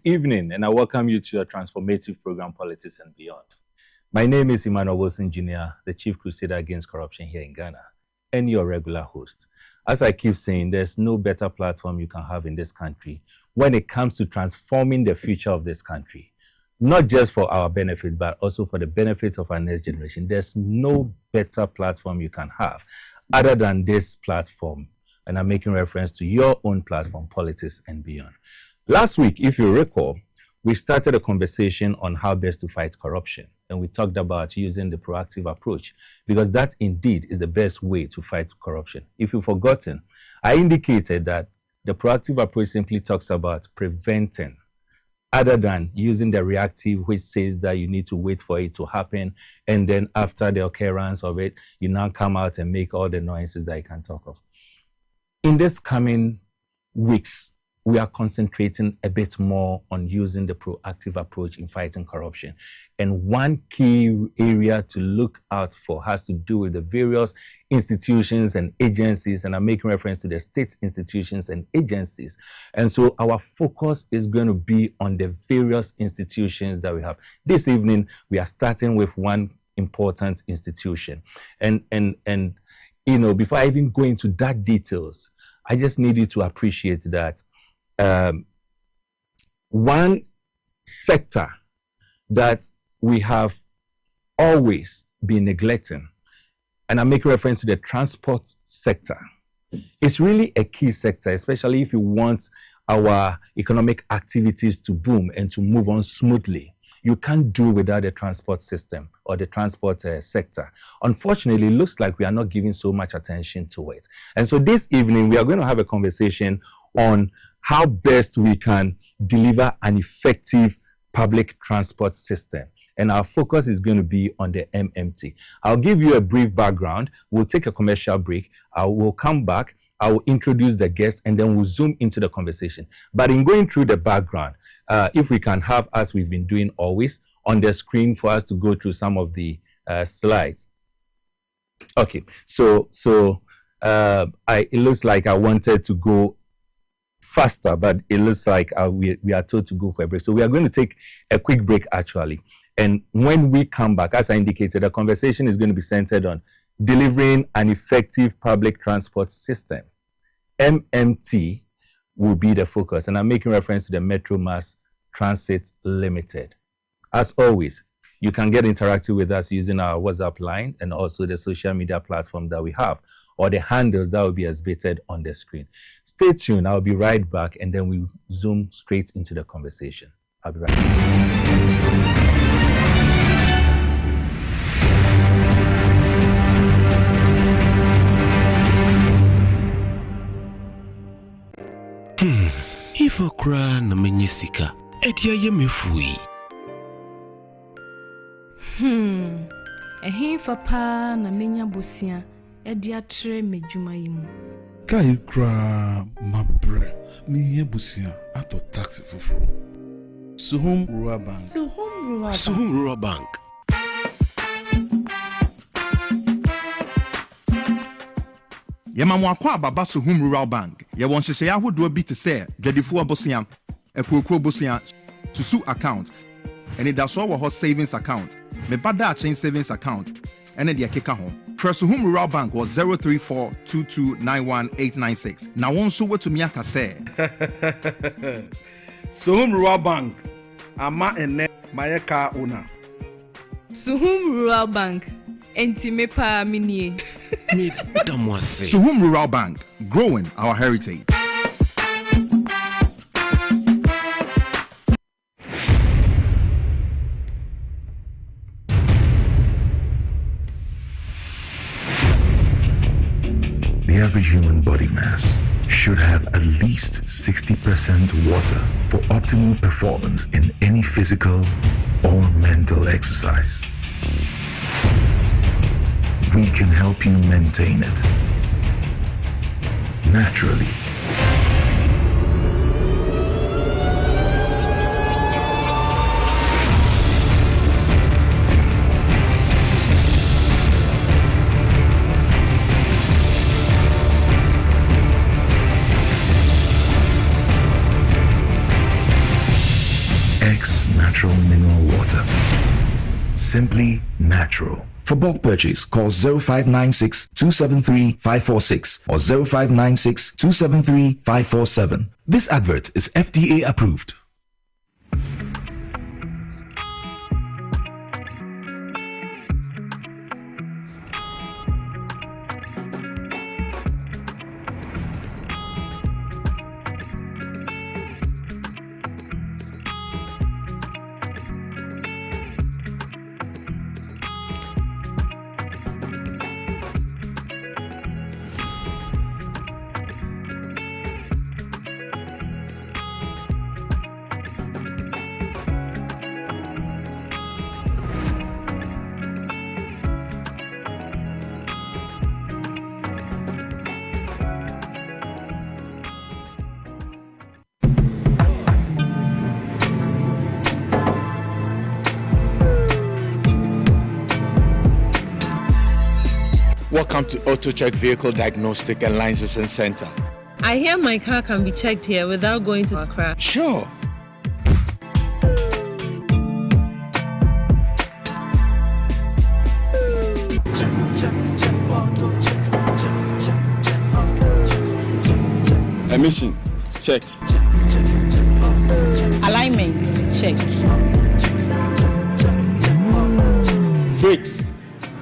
evening, and I welcome you to your transformative program, Politics and Beyond. My name is Emmanuel, the Chief Crusader Against Corruption here in Ghana, and your regular host. As I keep saying, there's no better platform you can have in this country when it comes to transforming the future of this country, not just for our benefit, but also for the benefit of our next generation. There's no better platform you can have other than this platform. And I'm making reference to your own platform, Politics and Beyond. Last week, if you recall, we started a conversation on how best to fight corruption. And we talked about using the proactive approach, because that indeed is the best way to fight corruption. If you've forgotten, I indicated that the proactive approach simply talks about preventing, other than using the reactive, which says that you need to wait for it to happen. And then after the occurrence of it, you now come out and make all the noises that you can talk of. In this coming weeks, we are concentrating a bit more on using the proactive approach in fighting corruption. And one key area to look out for has to do with the various institutions and agencies, and I'm making reference to the state institutions and agencies. And so our focus is going to be on the various institutions that we have. This evening, we are starting with one important institution. And you know, before I even go into that details, I just need you to appreciate that one sector that we have always been neglecting, and I make reference to the transport sector. It's really a key sector, especially if you want our economic activities to boom and to move on smoothly. You can't do without the transport system or the transport sector. Unfortunately, it looks like we are not giving so much attention to it. And so this evening, we are going to have a conversation on how best we can deliver an effective public transport system. And our focus is going to be on the MMT. I'll give you a brief background. We'll take a commercial break. We'll come back. I will introduce the guest, and then we'll zoom into the conversation. But in going through the background, if we can have, as we've been doing always, on the screen for us to go through some of the slides. Okay, so it looks like I wanted to go faster, but it looks like we are told to go for a break. So we are going to take a quick break, actually. And when we come back, as I indicated, the conversation is going to be centered on delivering an effective public transport system. MMT will be the focus, and I'm making reference to the Metro Mass Transit Limited. As always, you can get interactive with us using our WhatsApp line and also the social media platform that we have, or the handles that will be exhibited on the screen. Stay tuned. I'll be right back, and then we zoom straight into the conversation. I'll be right back. Ifa kura na menyisika edia ye mefui. Ehifa pa na menya bosia edia tre medwuma yimu. Kai kura mabre mi yebusia ato taxi foforo. Suhum Rural Bank. Suhum Rural Bank. Yemamwa kwa baba Suhum Rural Bank. Ye won hyehyɛ ahodoɔ bi te sɛ dwadifo abosia, ekokro bosia, susu account, and it does all savings account, me bada chain savings account, and then the keka ho. Suhum Rural Bank was 034229186. Now one so what to me aka say. Suhum Rural Bank. Ama ene mayeka una. Suhum Rural Bank. Enti me pa minie. Suhum Rural Bank, growing our heritage. The average human body mass should have at least 60% water for optimal performance in any physical or mental exercise. We can help you maintain it naturally. simply natural. For bulk purchase, call 0596 273 546 or 0596 273 547. This advert is FDA approved. Welcome to AutoCheck Vehicle Diagnostic and Licensing Center. I hear my car can be checked here without going to Accra. Sure. Emission, check. Alignment, check. Brakes,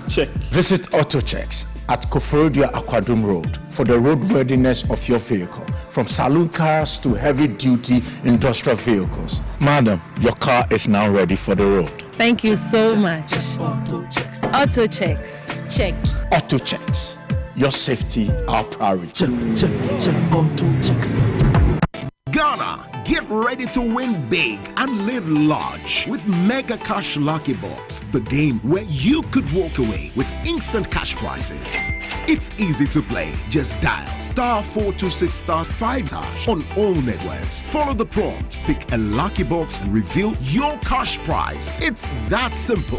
check. Visit AutoChecks at Koforidua Aquadum Road for the roadworthiness of your vehicle, from saloon cars to heavy-duty industrial vehicles. Madam, your car is now ready for the road. Thank you so much. Auto checks. Check. AutoChecks, your safety, our priority. Ghana, get ready to win big and live large with Mega Cash Lucky Box, the game where you could walk away with instant cash prizes. It's easy to play. Just dial *426*5# on all networks. Follow the prompt, pick a lucky box and reveal your cash prize. It's that simple.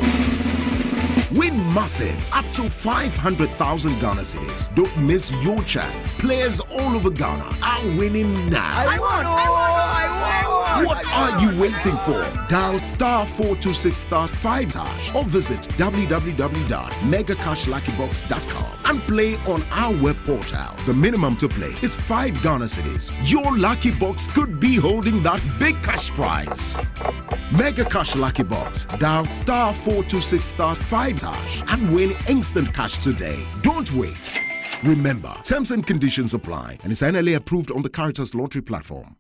Win massive, up to 500,000 Ghana cedis. Don't miss your chance. Players all over Ghana are winning now. I won! What are you waiting for? Dial *426*5# or visit www.megacashluckybox.com and play on our web portal. The minimum to play is 5 Ghana cedis. Your lucky box could be holding that big cash prize. Mega Cash Lucky Box. Dial *426*5# and win instant cash today. Don't wait. Remember, terms and conditions apply and is NLA approved on the Caritas Lottery platform.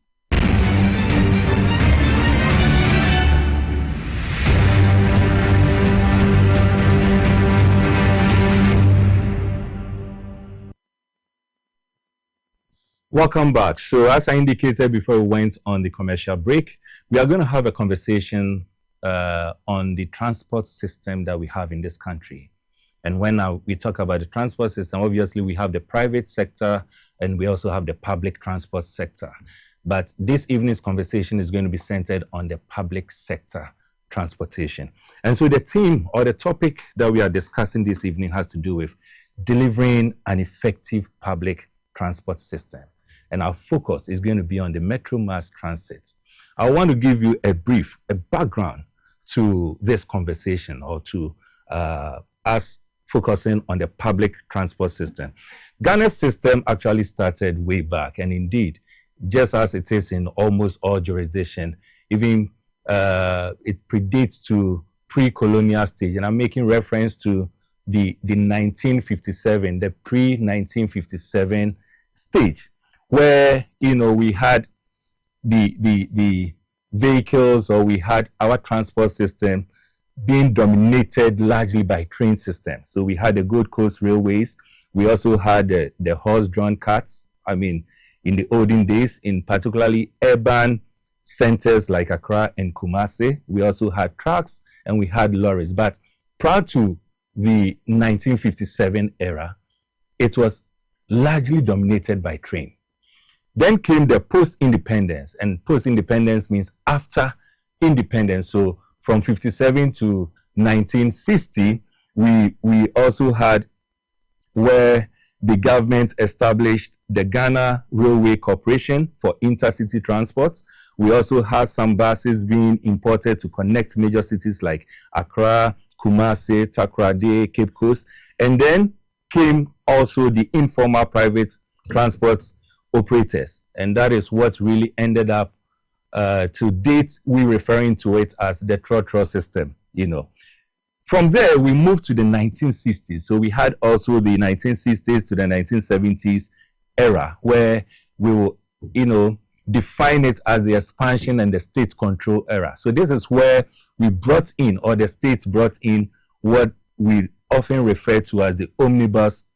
Welcome back. So as I indicated before we went on the commercial break, we are going to have a conversation on the transport system that we have in this country. And when we talk about the transport system, obviously we have the private sector and we also have the public transport sector. But this evening's conversation is going to be centered on the public sector transportation. And so the theme or the topic that we are discussing this evening has to do with delivering an effective public transport system. And our focus is going to be on the Metro Mass Transit. I want to give you a background to this conversation, or to us focusing on the public transport system. Ghana's system actually started way back, and indeed, just as it is in almost all jurisdictions, even it predates to pre-colonial stage. And I'm making reference to the 1957, the pre-1957 stage, where we had the vehicles, or we had our transport system being dominated largely by train systems. So we had the Gold Coast Railways. We also had the horse-drawn carts. I mean, in the olden days, in particularly urban centers like Accra and Kumasi, we also had trucks and we had lorries. But prior to the 1957 era, it was largely dominated by train. Then came the post-independence, and post-independence means after independence. So from 57 to 1960, we also had where the government established the Ghana Railway Corporation for intercity transport. We also had some buses being imported to connect major cities like Accra, Kumasi, Takoradi, Cape Coast, and then came also the informal private transport operators, and that is what really ended up to date we're referring to it as the trotro system. From there we moved to the 1960s. So we had also the 1960s to the 1970s era where we will define it as the expansion and the state control era. So this is where we brought in, or the states brought in, what we often refer to as the omnibus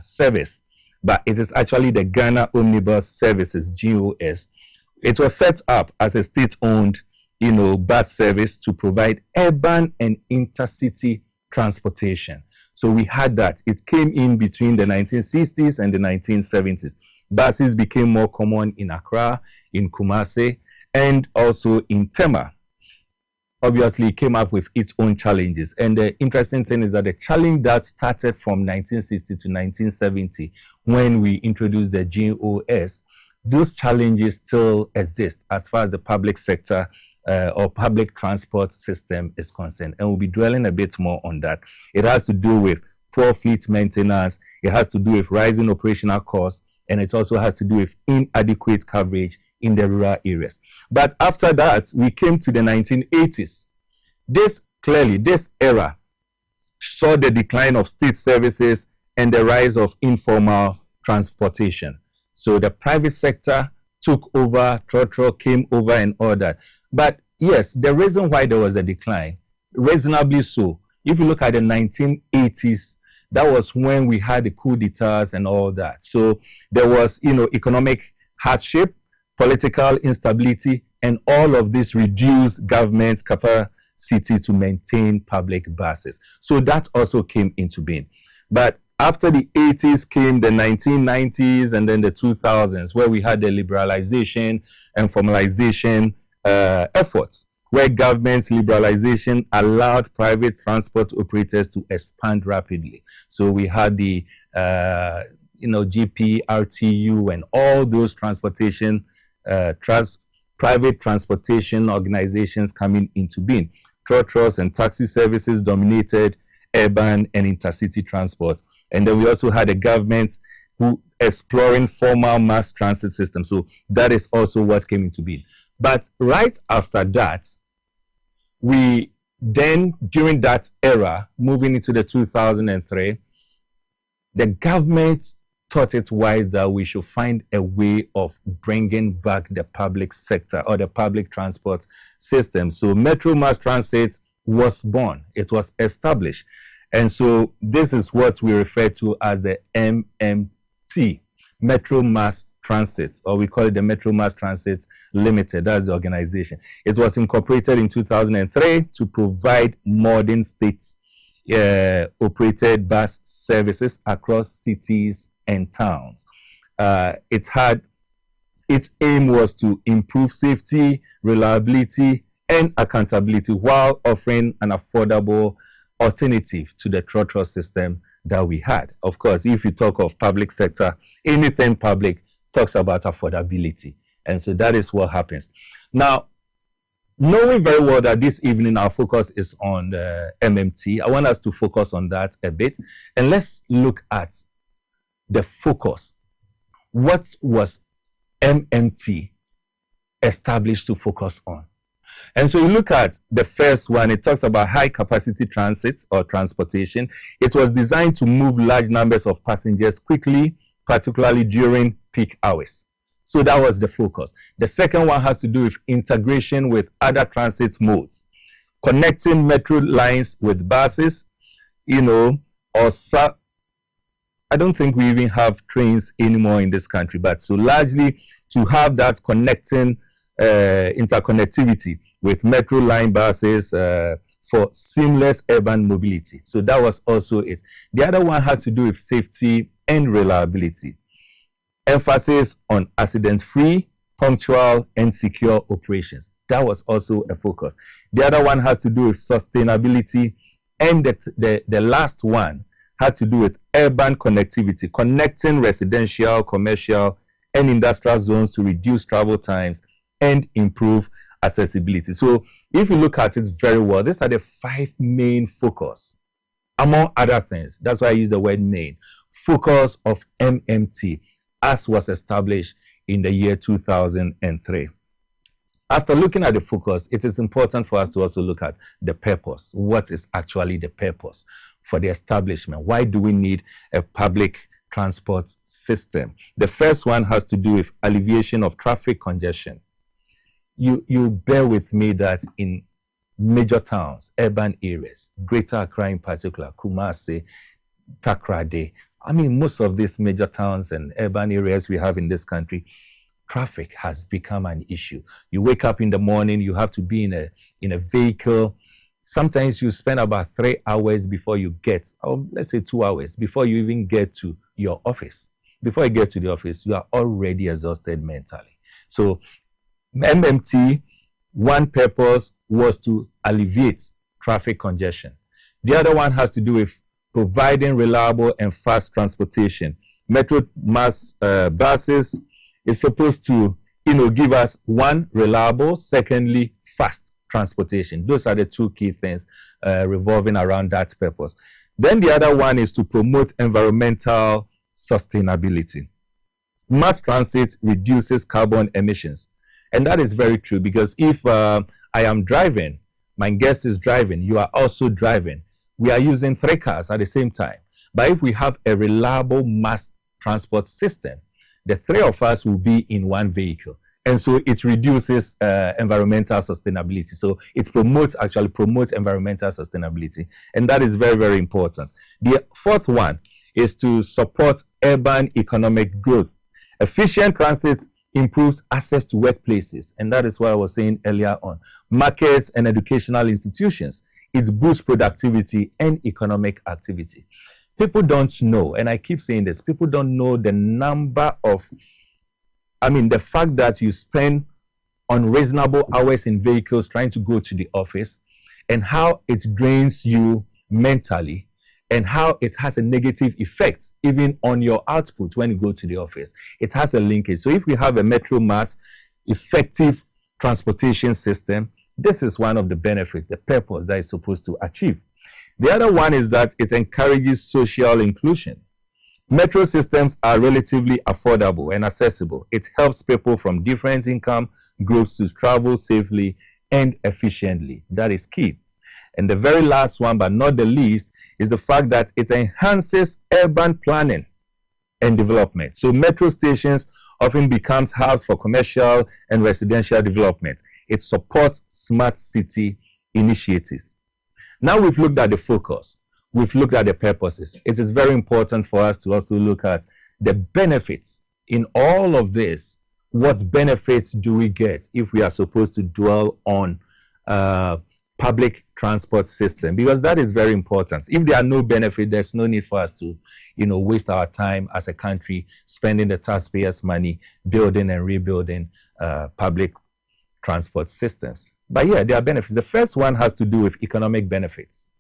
service, but it is actually the Ghana Omnibus Services, GOS. It was set up as a state-owned bus service to provide urban and intercity transportation. So we had that. It came in between the 1960s and the 1970s. Buses became more common in Accra, in Kumasi, and also in Tema. Obviously, it came up with its own challenges. And the interesting thing is that the challenge that started from 1960 to 1970, when we introduced the GOS, those challenges still exist as far as the public sector or public transport system is concerned. And we'll be dwelling a bit more on that. It has to do with poor fleet maintenance. It has to do with rising operational costs. And it also has to do with inadequate coverage in the rural areas. But after that, we came to the 1980s. This era saw the decline of state services and the rise of informal transportation. So the private sector took over, trotro came over and all that. But yes, the reason why there was a decline, reasonably so, if you look at the 1980s, that was when we had the coup d'etats and all that. So there was, economic hardship, political instability, and all of this reduced government capacity to maintain public buses. So that also came into being. But after the 80s came the 1990s and then the 2000s, where we had the liberalization and formalization efforts, where government's liberalization allowed private transport operators to expand rapidly. So we had the GP, RTU, and all those transportation private transportation organizations coming into being. Trotros and taxi services dominated urban and intercity transport. And then we also had a government who exploring formal mass transit systems. So that is also what came into being. But right after that, we then, during that era, moving into the 2003, the government thought it wise that we should find a way of bringing back the public sector or the public transport system. So Metro Mass Transit was born. It was established. And so this is what we refer to as the MMT, Metro Mass Transit, or we call it the Metro Mass Transit Limited. That's the organization. It was incorporated in 2003 to provide modern state operated bus services across cities and towns. Its aim was to improve safety, reliability, and accountability while offering an affordable alternative to the trotro system that we had. Of course, if you talk of public sector, anything public talks about affordability. And so that is what happens. Now, knowing very well that this evening our focus is on the MMT, I want us to focus on that a bit. And let's look at the focus. What was MMT established to focus on? And so you look at the first one, it talks about high capacity transit or transportation. It was designed to move large numbers of passengers quickly, particularly during peak hours. So that was the focus. The second one has to do with integration with other transit modes, connecting metro lines with buses, I don't think we even have trains anymore in this country, but so largely to have that connecting interconnectivity with metro line buses for seamless urban mobility. So that was also it. The other one had to do with safety and reliability. Emphasis on accident-free, punctual, and secure operations. That was also a focus. The other one has to do with sustainability. And the last one had to do with urban connectivity, connecting residential, commercial, and industrial zones to reduce travel times and improve accessibility. So if you look at it very well, these are the 5 main focus, among other things. That's why I use the word main. Focus of MMT, as was established in the year 2003. After looking at the focus, it is important for us to also look at the purpose. What is actually the purpose for the establishment? Why do we need a public transport system? The first one has to do with alleviation of traffic congestion. You bear with me that in major towns, urban areas, Greater Accra in particular, Kumasi, Takoradi, I mean, most of these major towns and urban areas we have in this country, traffic has become an issue. You wake up in the morning, you have to be in a vehicle. Sometimes you spend about 3 hours before you get, or let's say 2 hours, before you even get to your office. Before you get to the office, you are already exhausted mentally. So MMT, one purpose was to alleviate traffic congestion. The other one has to do with providing reliable and fast transportation. Metro mass buses is supposed to, give us one, reliable, secondly, fast transportation. Those are the 2 key things revolving around that purpose. Then the other one is to promote environmental sustainability. Mass transit reduces carbon emissions. And that is very true, because if I am driving, my guest is driving, you are also driving, we are using 3 cars at the same time. But if we have a reliable mass transport system, the 3 of us will be in one vehicle. And so it reduces environmental sustainability. So it actually promotes environmental sustainability. And that is very, very important. The 4th one is to support urban economic growth. Efficient transit improves access to workplaces. And that is what I was saying earlier on. Markets and educational institutions. It boosts productivity and economic activity. People don't know, and I keep saying this, people don't know the the fact that you spend unreasonable hours in vehicles trying to go to the office, and how it drains you mentally, and how it has a negative effect even on your output when you go to the office. It has a linkage. So if we have a metro mass effective transportation system, this is one of the benefits, the purpose that it's supposed to achieve. The other one is that it encourages social inclusion. Metro systems are relatively affordable and accessible. It helps people from different income groups to travel safely and efficiently. That is key. And the very last one, but not the least, is the fact that it enhances urban planning and development. So metro stations often becomes hubs for commercial and residential development. It supports smart city initiatives. Now we've looked at the focus. We've looked at the purposes. It is very important for us to also look at the benefits in all of this. What benefits do we get if we are supposed to dwell on public transport system? Because that is very important. If there are no benefits, there's no need for us to, waste our time as a country spending the taxpayers' money building and rebuilding public transport systems. But yeah, there are benefits. The first one has to do with economic benefits.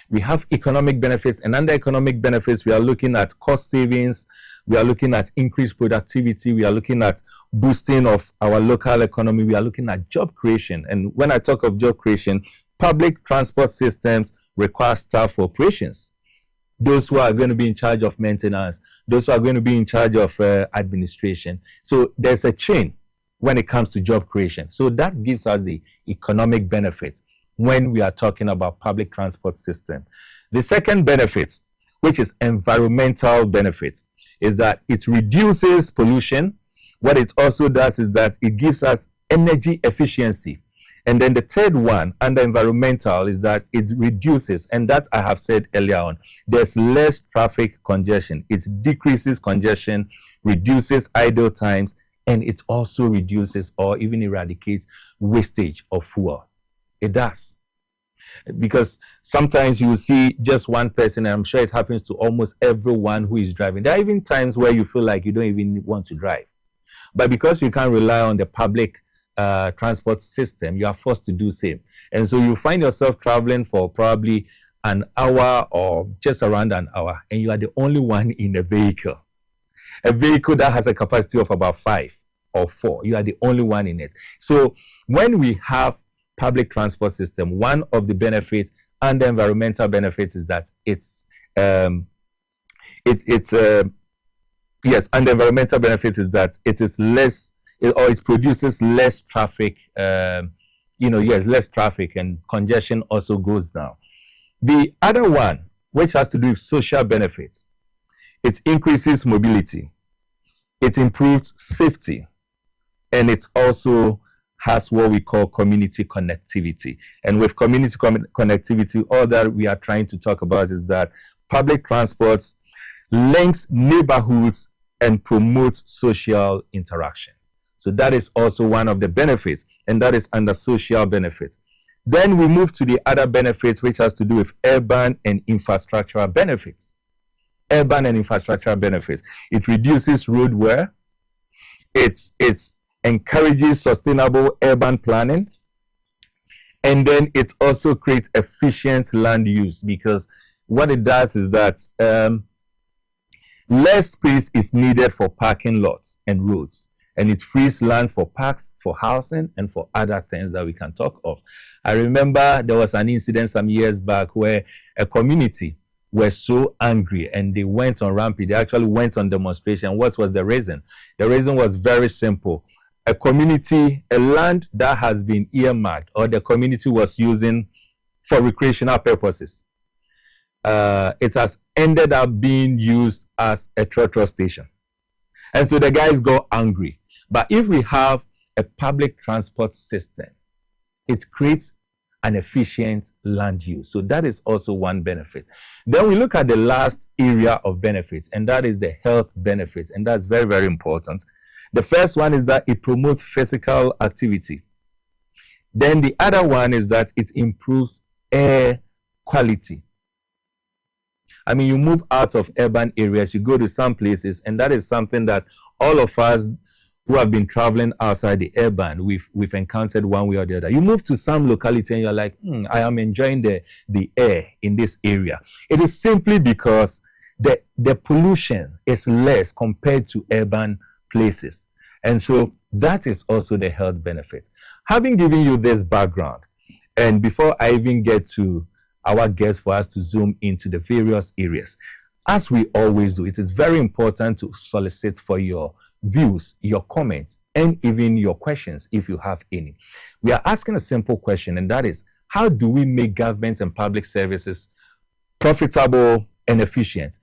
We have economic benefits, and under economic benefits, we are looking at cost savings, we are looking at increased productivity, we are looking at boosting of our local economy, we are looking at job creation. And when I talk of job creation, public transport systems require staff for operations. Those who are going to be in charge of maintenance, those who are going to be in charge of administration. So there's a chain when it comes to job creation. So that gives us the economic benefit when we are talking about public transport system. The second benefit, which is environmental benefit, is that it reduces pollution. What it also does is that it gives us energy efficiency. And then the third one under environmental is that it reduces, and that I have said earlier on, there's less traffic congestion. It decreases congestion, reduces idle times, and it also reduces or even eradicates wastage of fuel. It does. Because sometimes you see just one person, and I'm sure it happens to almost everyone who is driving. There are even times where you feel like you don't even want to drive. But because you can't rely on the public transport system, you are forced to do same. And so you find yourself traveling for probably an hour or just around an hour, and you are the only one in a vehicle that has a capacity of about 5 or 4. You are the only one in it. So when we have public transport system, one of the benefits and the environmental benefits is that yes, and the environmental benefit is that it is less, or it produces less traffic. Less traffic, and congestion also goes down. The other one, which has to do with social benefits, it increases mobility, it improves safety, and it also has what we call community connectivity. And with community connectivity, all that we are trying to talk about is that public transport links neighborhoods and promotes social interactions. So that is also one of the benefits, and that is under social benefits. Then we move to the other benefits, which has to do with urban and infrastructural benefits. Urban and infrastructural benefits. It reduces road wear. It encourages sustainable urban planning. And then it also creates efficient land use, because what it does is that less space is needed for parking lots and roads, and it frees land for parks, for housing, and for other things that we can talk of. I remember there was an incident some years back where a community were so angry and they went on rampage. They actually went on demonstration. What was the reason? The reason was very simple. A community, a land that has been earmarked, or the community was using for recreational purposes, it has ended up being used as a trotro station. And so the guys got angry. But if we have a public transport system, it creates an efficient land use. So that is also one benefit. Then we look at the last area of benefits, and that is the health benefits. And that's very, very important. The first one is that it promotes physical activity. Then the other one is that it improves air quality. I mean, you move out of urban areas, you go to some places, and that is something that all of us who have been traveling outside the urban, we've encountered one way or the other. You move to some locality and you're like, I am enjoying the air in this area. It is simply because the pollution is less compared to urban places. And so that is also the health benefit. Having given you this background, and before I even get to our guests for us to zoom into the various areas, as we always do, it is very important to solicit for your views, your comments, and even your questions if you have any. We are asking a simple question, and that is, how do we make government and public services profitable and efficient?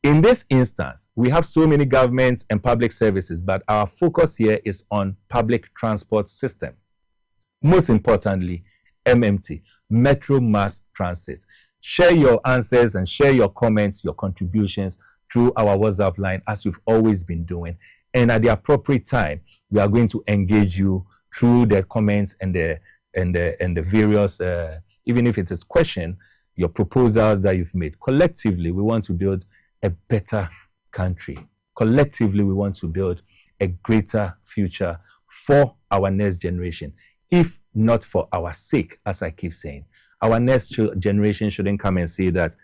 In this instance, we have so many government and public services, but our focus here is on public transport system. Most importantly, MMT, Metro Mass Transit. Share your answers and share your comments, your contributions through our WhatsApp line, as we've always been doing. And at the appropriate time, we are going to engage you through the comments and the various, even if it is question, your proposals that you've made. Collectively, we want to build a better country. Collectively, we want to build a greater future for our next generation, if not for our sake, as I keep saying. Our next generation shouldn't come and say that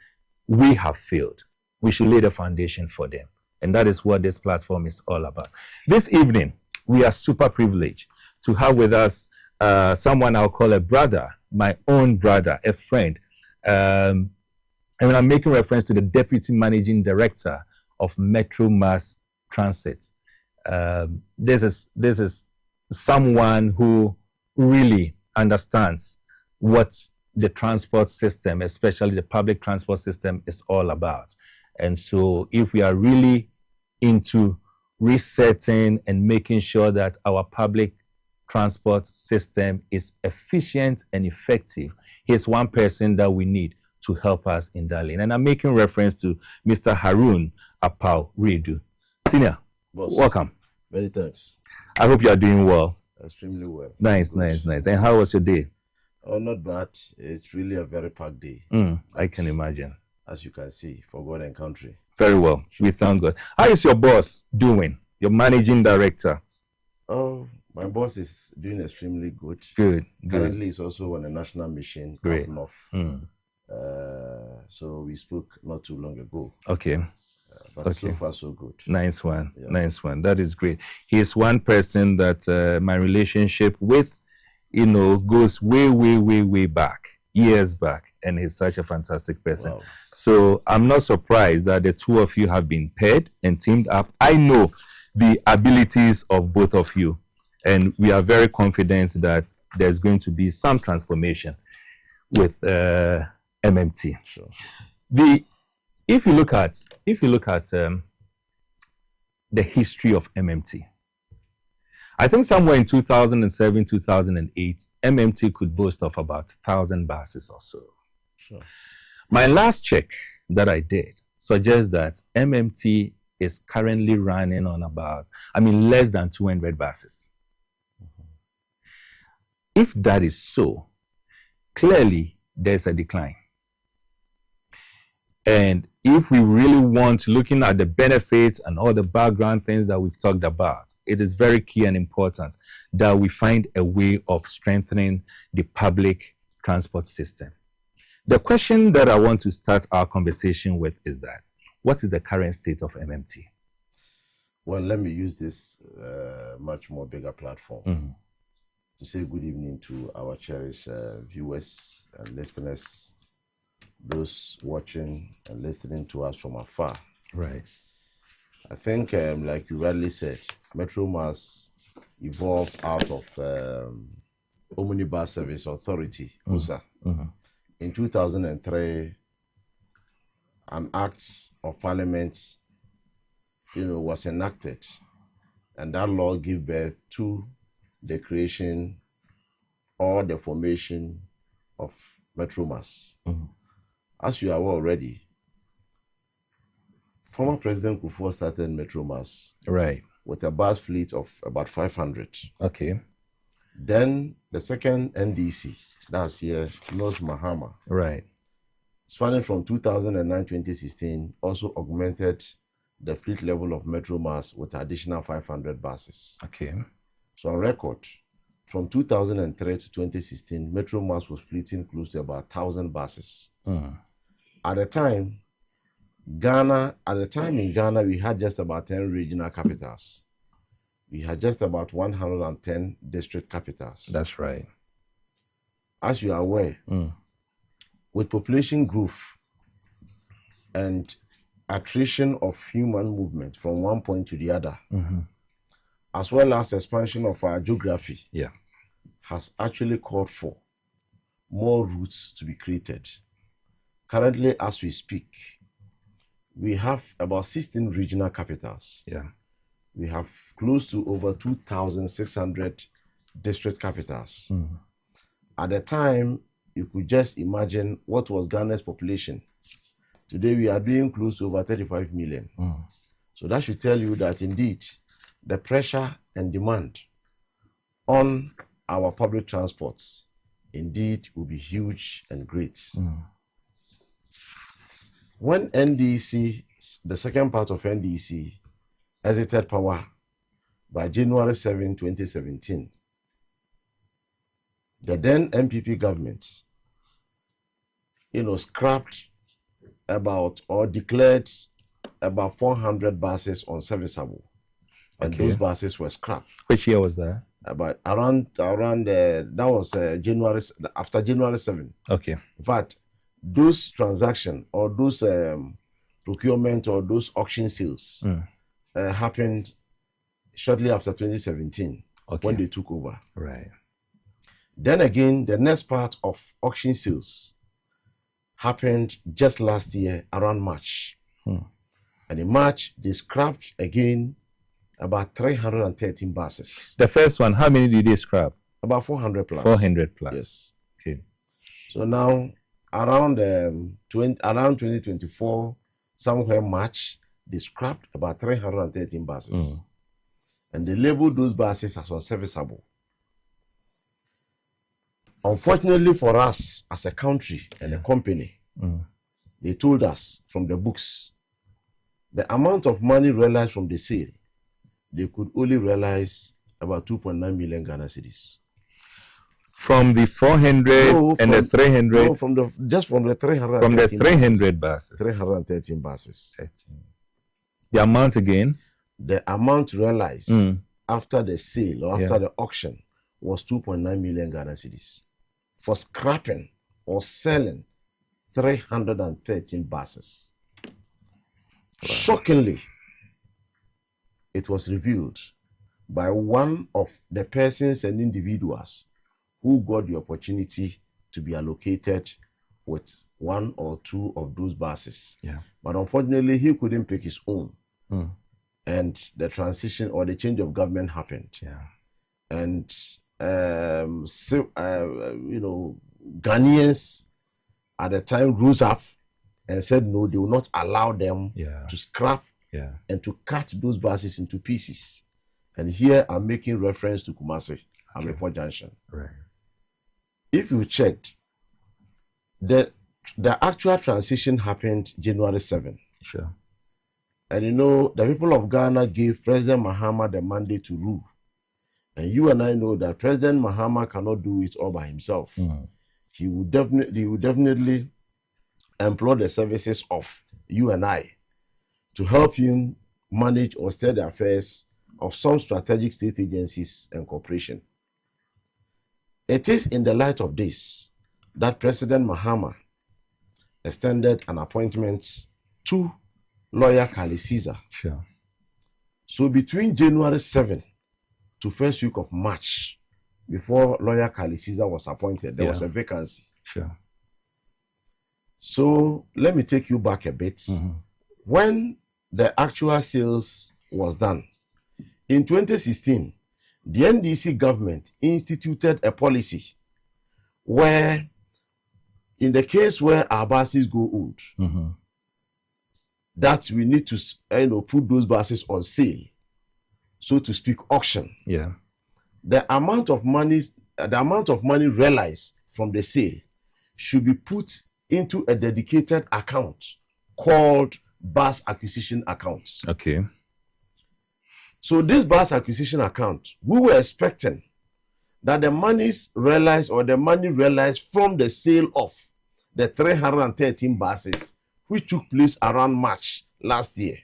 we have failed. We should lay the foundation for them. And that is what this platform is all about. This evening, we are super privileged to have with us someone I'll call a brother, my own brother, a friend. And I'm making reference to the Deputy Managing Director of Metro Mass Transit. This is someone who really understands what the transport system, especially the public transport system, is all about. And so if we are really into resetting and making sure that our public transport system is efficient and effective, here's one person that we need to help us in that lane. And I'm making reference to Mr. Harun Apau Redu. Senior, Boss, welcome. Many thanks. I hope you are doing well. Extremely well. Nice. And how was your day? Oh, not bad. It's really a very packed day. I can imagine. As you can see, for God and country. Very well. We thank God. How is your boss doing? Your managing director? Oh, my boss is doing extremely good. Good. Currently, he's also on a national mission Great. up north. So we spoke not too long ago. Okay. But so far, so good. Nice one. Yeah. Nice one. That is great. He is one person that my relationship with, goes way back, years back. And he's such a fantastic person. Wow. So I'm not surprised that the two of you have been paired and teamed up. I know the abilities of both of you. And we are very confident that there's going to be some transformation with MMT. Sure. If you look at the history of MMT, I think somewhere in 2007, 2008, MMT could boast of about 1,000 buses or so. Sure. My last check that I did suggests that MMT is currently running on less than 200 buses. If that is so, clearly there's a decline. And if we really want, looking at the benefits and all the background things that we've talked about, it is very key and important that we find a way of strengthening the public transport system. The question that I want to start our conversation with is that, what is the current state of MMT? Well, let me use this much more bigger platform to say good evening to our cherished viewers and listeners, those watching and listening to us from afar. Right. I think, like you rightly said, Metromass evolved out of Omnibus Service Authority, USA. In 2003, an Act of Parliament, was enacted, and that law gave birth to the creation or the formation of Metromass. As you are aware already, former President Kufuor started Metromass with a bus fleet of about 500. Okay. Then the second NDC, that's here, North Mahama. Right. Spanning from 2009-2016, also augmented the fleet level of Metromass with additional 500 buses. Okay. So on record, from 2003 to 2016, Metromass was fleeting close to about 1,000 buses. At the time in Ghana, we had just about 10 regional capitals. We had just about 110 district capitals. That's right. As you are aware, with population growth and attrition of human movement from one point to the other, as well as expansion of our geography, has actually called for more routes to be created. Currently, as we speak, we have about 16 regional capitals. We have close to over 2,600 district capitals. At the time, you could just imagine what was Ghana's population. Today, we are doing close to over 35 million. So that should tell you that indeed, the pressure and demand on our public transports indeed will be huge and great. When NDC, the second part of NDC, exited power by January 7, 2017, the then MPP government, scrapped about or declared about 400 buses unserviceable. And those buses were scrapped. Which year was that? About around that was January, after January 7. Okay. In fact, those transactions or those procurement or those auction sales happened shortly after 2017 when they took over. Right. Then again, the next part of auction sales happened just last year around March. And in March, they scrapped again about 313 buses. The first one, how many did they scrap? About 400 plus. 400 plus. Yes. Okay. So now, around 2024, somewhere March, they scrapped about 313 buses. And they labeled those buses as unserviceable. Unfortunately for us as a country and a company, they told us from the books, the amount of money realized from the sale, they could only realize about 2.9 million Ghana cedis. From the 400 and the 300? No, from the 300. From the 300 buses. 313 buses. 13. The amount again? The amount realized after the sale or after the auction was 2.9 million Ghana cedis for scrapping or selling 313 buses. Wow. Shockingly, it was revealed by one of the persons and individuals who got the opportunity to be allocated with one or two of those buses. Yeah. But unfortunately, he couldn't pick his own. And the transition or the change of government happened. Yeah. And, Ghanaians at the time rose up and said, no, they will not allow them to scrap and to cut those buses into pieces. And here I'm making reference to Kumasi, Amrepo Junction. Right. If you checked, the actual transition happened January 7. Sure. And the people of Ghana gave President Mahama the mandate to rule. And you and I know that President Mahama cannot do it all by himself. He would definitely employ the services of you and I to help him manage or steer the affairs of some strategic state agencies and corporation. It is in the light of this that President Mahama extended an appointment to lawyer Kali Caesar. Sure. So between January 7 to first week of March, before lawyer Kali Caesar was appointed, there was a vacancy. Sure. So let me take you back a bit. When the actual sales was done, in 2016, the NDC government instituted a policy where, in the case where our buses go old, that we need to put those buses on sale, so to speak, auction. Yeah. The amount of money realized from the sale should be put into a dedicated account called bus acquisition account. Okay. So this bus acquisition account, we were expecting that the money realized from the sale of the 313 buses, which took place around March last year,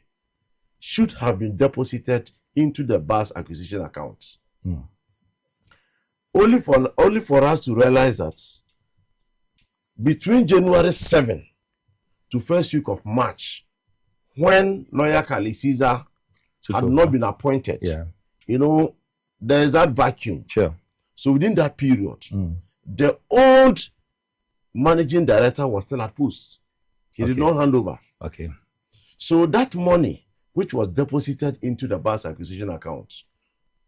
should have been deposited into the bus acquisition account. Only for us to realize that between January 7 to first week of March, when lawyer Kali Caesar had not been appointed, there is that vacuum. Sure. So within that period, the old managing director was still at post. He did not hand over. Okay. So that money, which was deposited into the bus acquisition account,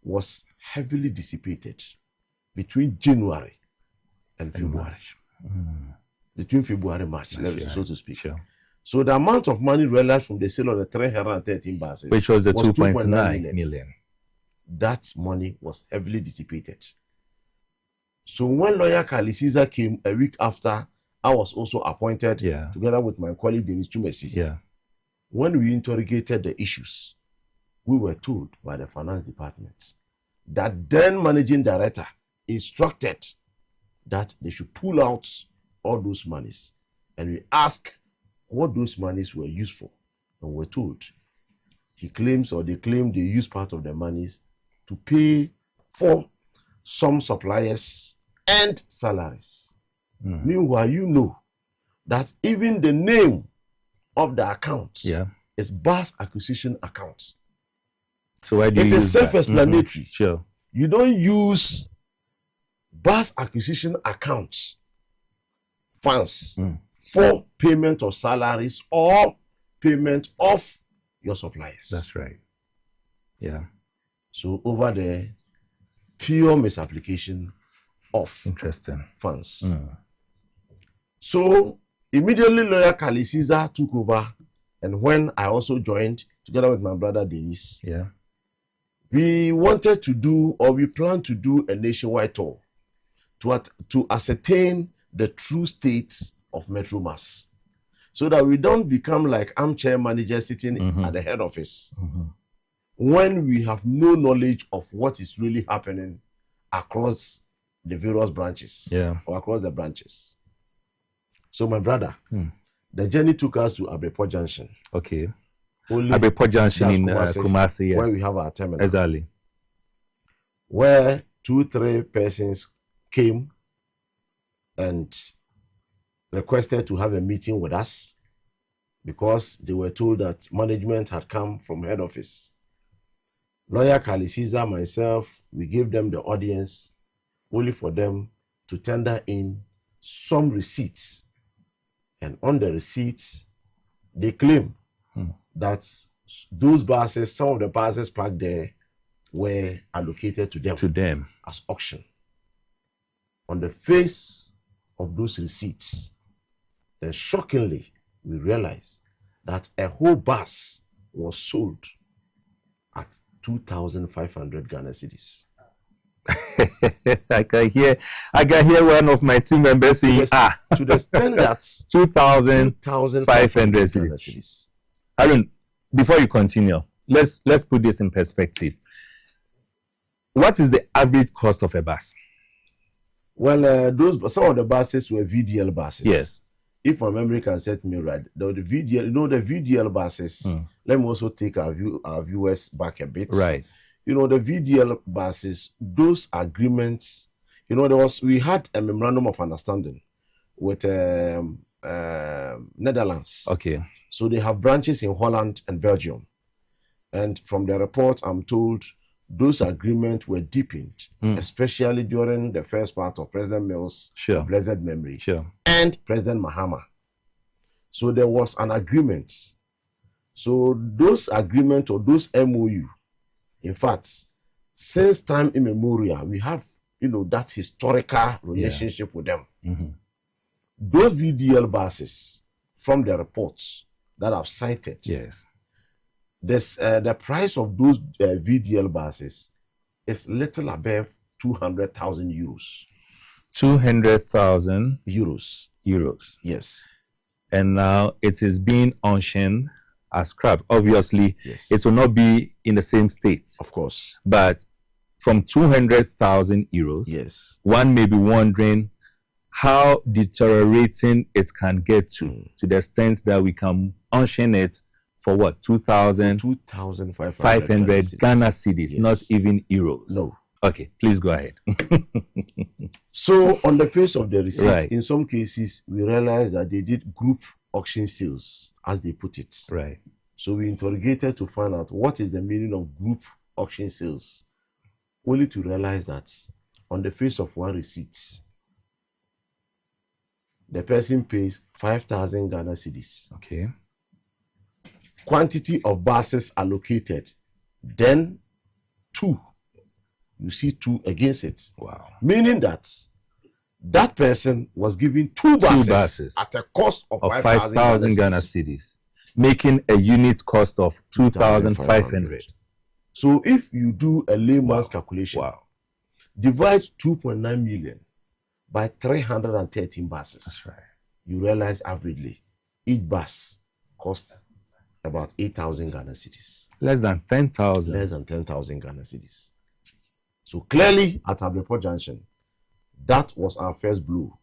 was heavily dissipated between January and February. Between February and March, so to speak. Sure. So the amount of money realized from the sale of the 313 buses, which was the 2.9 million, that money was heavily dissipated. So when lawyer Kali Caesar came a week after, I was also appointed together with my colleague Dennis Chumesi. Yeah. When we interrogated the issues, we were told by the finance department that then managing director instructed that they should pull out all those monies. And we asked what those monies were used for. And we're told they claim they use part of the monies to pay for some suppliers and salaries. Meanwhile, you know that even the name of the account is bus acquisition account. So why do you use is self-explanatory. Sure. You don't use bus acquisition accounts funds for payment of salaries or payment of your suppliers. That's right. Yeah. So over there, pure misapplication of funds. So immediately lawyer Kali Caesar took over, and when I also joined together with my brother Dennis, we wanted to do, or we planned to do, a nationwide tour to ascertain the true states of Metro Mass, so that we don't become like armchair managers sitting at the head office when we have no knowledge of what is really happening across the various branches or across the branches. So my brother, the journey took us to Abrepo Junction. Okay. Abepo Junction in Kumasi, yes. Where we have our terminal. Exactly. Where 2-3 persons came and requested to have a meeting with us because they were told that management had come from head office. Lawyer Kali Caesar, myself, we gave them the audience only for them to tender in some receipts. And on the receipts, they claim that those buses, some of the buses parked there, were allocated to them as auction. On the face of those receipts, then shockingly, we realized that a whole bus was sold at 2,500 Ghana cedis. I can hear one of my team members saying, to the extent that 2,500 cedis. Aaron, before you continue, let's put this in perspective. What is the average cost of a bus? Well, some of the buses were VDL buses. Yes. If my memory can set me right, the VDL, the VDL buses. Let me also take our viewers back a bit. Right. The VDL buses, those agreements, we had a memorandum of understanding with Netherlands. Okay. So they have branches in Holland and Belgium. And from the report, I'm told those agreements were deepened, especially during the first part of President Mills' blessed memory and President Mahama. So there was an agreement. So those agreements or those MOU, in fact, since time immemorial, we have, that historical relationship with them. Those VDL buses, from the reports that I've cited, the price of those VDL buses is little above 200,000 euros. 200,000 euros. Yes. And now it is being auctioned as scrap. Obviously, it will not be in the same state. Of course. But from 200,000 euros, one may be wondering how deteriorating it can get to the extent that we can auction it for what? 2,500 Ghana cedis, not even euros. No. Okay, please go ahead. So on the face of the receipt, in some cases, we realized that they did group auction sales, as they put it. Right. So we interrogated to find out what is the meaning of group auction sales, only to realize that on the face of one receipt, the person pays 5,000 Ghana cedis. Okay. Quantity of buses allocated, then 2. You see 2 against it. Wow. Meaning that person was given two buses at a cost of 5,000 Ghana cedis, making a unit cost of 2,500. So if you do a layman's calculation, divide 2.9 million by 313 buses. That's right. You realize averagely each bus costs about 8,000 Ghana cedis. Less than 10,000. Less than 10,000 Ghana cedis. So clearly at Abepo Junction, that was our first blow.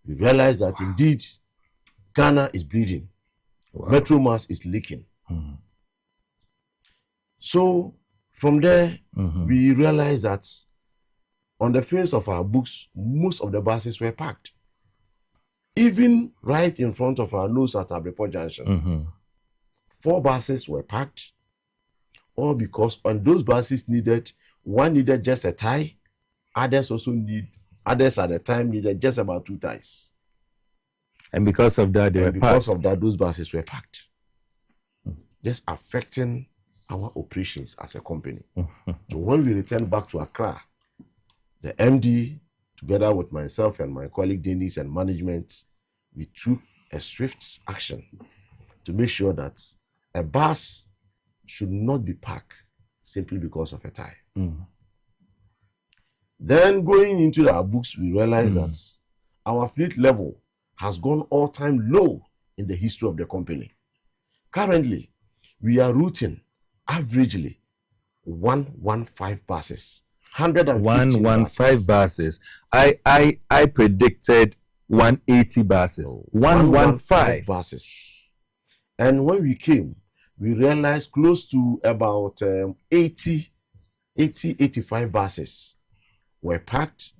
We realized that indeed Ghana is bleeding. Metro Mass is leaking. So from there, we realized that on the face of our books, most of the buses were packed. Even right in front of our nose at Abepo Junction, 4 buses were packed, all because on those buses one needed just a tie, others at the time needed just about 2 ties. And because of that, those buses were packed, just affecting our operations as a company. So when we returned back to Accra, the MD, together with myself and my colleague Dennis and management, we took a swift action to make sure that a bus should not be parked simply because of a tie. Then going into our books, we realized that our fleet level has gone all-time low in the history of the company. Currently, we are routing averagely 115 buses. 115 buses. I predicted 180 buses. 115 buses. And when we came, we realized close to about 85 buses were parked,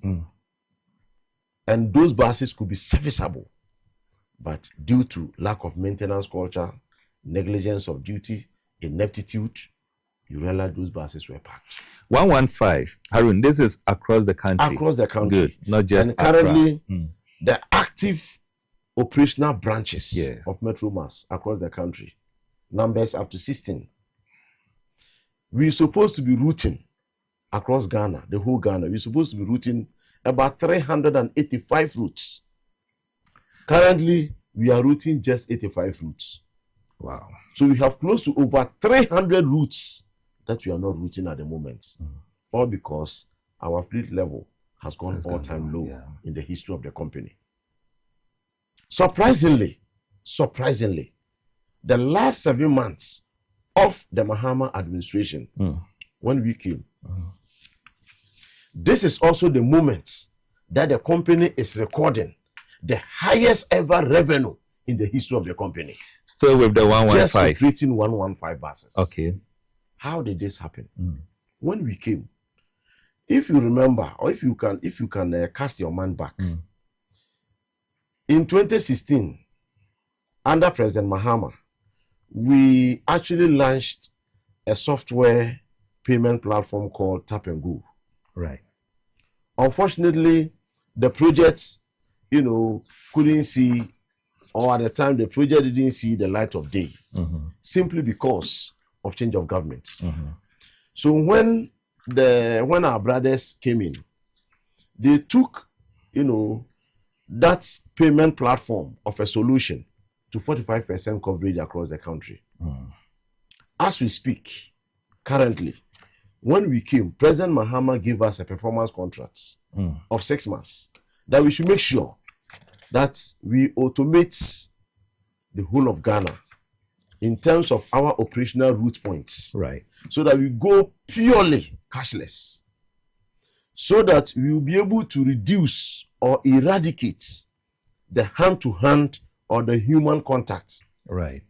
and those buses could be serviceable, but due to lack of maintenance culture, negligence of duty, ineptitude, you realize those buses were parked. 115, Harun, this is across the country. Across the country. Good, not just and currently, the active operational branches of Metro Mass across the country, numbers up to 16. We're supposed to be routing across Ghana, the whole Ghana. We're supposed to be routing about 385 routes. Currently, we are routing just 85 routes. Wow. So we have close to over 300 routes that we are not routing at the moment. All because our fleet level has gone all-time low in the history of the company. Surprisingly, the last 7 months of the Mahama administration, when we came, this is also the moment that the company is recording the highest ever revenue in the history of the company. Still with the 115. Just operating 115 buses. Okay. How did this happen? When we came, if you remember, or if you can cast your mind back, in 2016, under President Mahama, we actually launched a software payment platform called Tap and Go. Right. Unfortunately, the project, couldn't see, or at the time the project didn't see the light of day, simply because of change of governments. So when our brothers came in, they took, that payment platform of a solution to 45% coverage across the country. As we speak, currently, when we came, President Mahama gave us a performance contract of 6 months that we should make sure that we automate the whole of Ghana in terms of our operational route points. Right. So that we go purely cashless. So that we will be able to reduce or eradicate the hand-to-hand or the human contact. Right.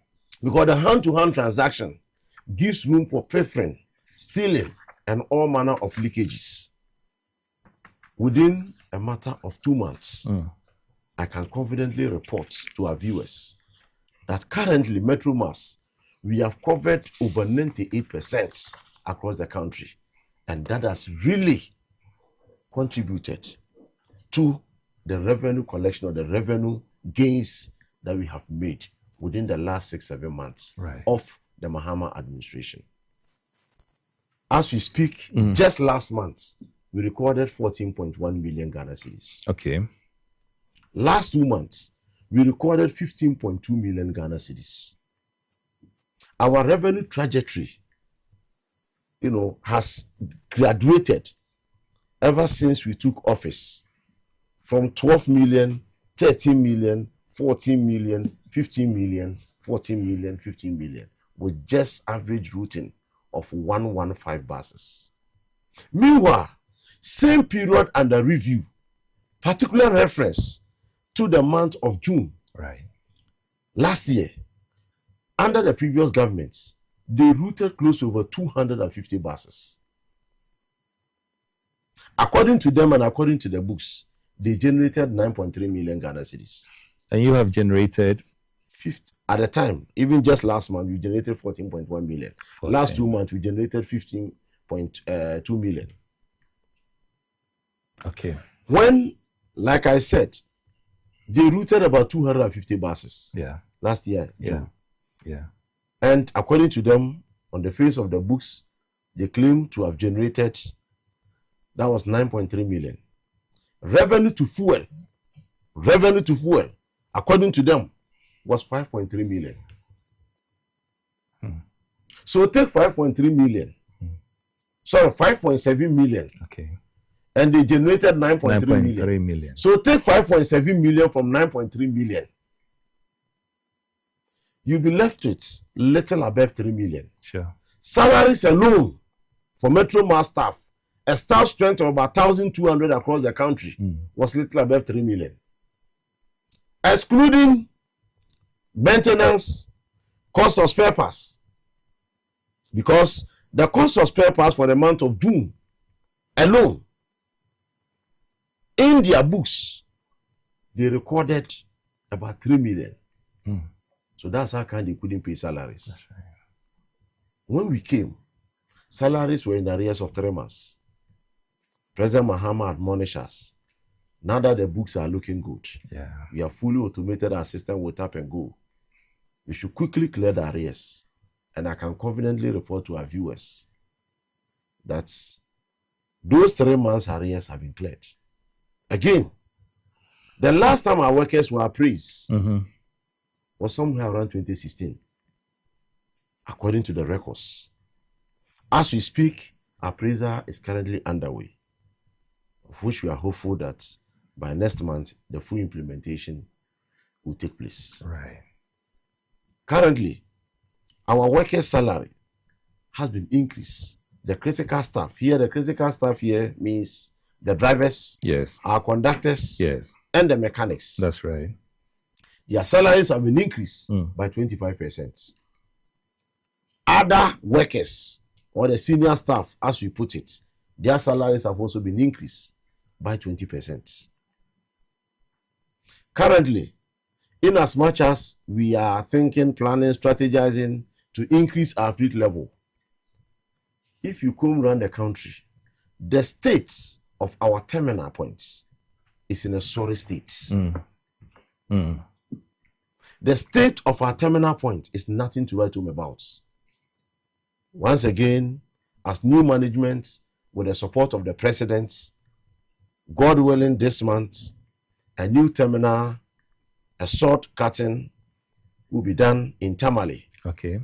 Because the hand-to-hand transaction gives room for pilfering, stealing, and all manner of leakages. Within a matter of 2 months, I can confidently report to our viewers that currently, Metro Mass, we have covered over 98% across the country. And that has really contributed to the revenue collection or the revenue gains that we have made within the last 6-7 months of the Mahama administration. As we speak, just last month, we recorded 14.1 million Ghana cedis. Okay. Last 2 months, we recorded 15.2 million Ghana cedis. Our revenue trajectory, has graduated ever since we took office from 12 million, 13 million, 14 million, 15 million, 14 million, 15 million, with just average routing of 115 buses. Meanwhile, same period under review, particular reference to the month of June. Right. Last year, under the previous governments, they routed close to over 250 buses. According to them and according to the books, they generated 9.3 million Ghana cedis. And you have generated? 50. At the time, even just last month, we generated 14.1 million. 14. Last 2 months, we generated 15.2 million. Okay. When, like I said, they routed about 250 buses. Yeah. Last year. Yeah. Yeah. And according to them, on the face of the books, they claim to have generated, that was 9.3 million. Revenue to fuel, according to them, was 5.3 million. So take 5.3 million. Sorry, 5.7 million. Okay. And they generated 9.3 million. So take 5.7 million from 9.3 million. You'll be left with little above 3 million. Sure. Salaries alone for Metro Mass staff, a staff strength of about 1,200 across the country, was little above 3 million. Excluding maintenance, cost of spare parts, Because the cost of spare parts for the month of June alone, in their books, they recorded about 3 million. So that's how come they couldn't pay salaries. Right. When we came, salaries were in the arrears of 3 months. President Mahama admonished us. Now that the books are looking good, we have fully automated our system with tap and go. We should quickly clear the arrears. And I can confidently report to our viewers that those 3 months arrears have been cleared. Again, the last time our workers were appraised was somewhere around 2016, according to the records. As we speak, appraisal is currently underway, of which we are hopeful that by next month, the full implementation will take place. Right. Currently, our workers' salary has been increased. The critical staff here means the drivers, our conductors, and the mechanics. That's right. Their salaries have been increased by 25%. Other workers or the senior staff, as we put it, their salaries have also been increased by 20%. Currently, in as much as we are thinking, planning, strategizing to increase our fleet level, if you come around the country, the state of our terminal points is in a sorry state. The state of our terminal point is nothing to write home about. Once again, as new management, with the support of the president, God willing, this month, a new terminal, a short cutting will be done in Tamale. Okay.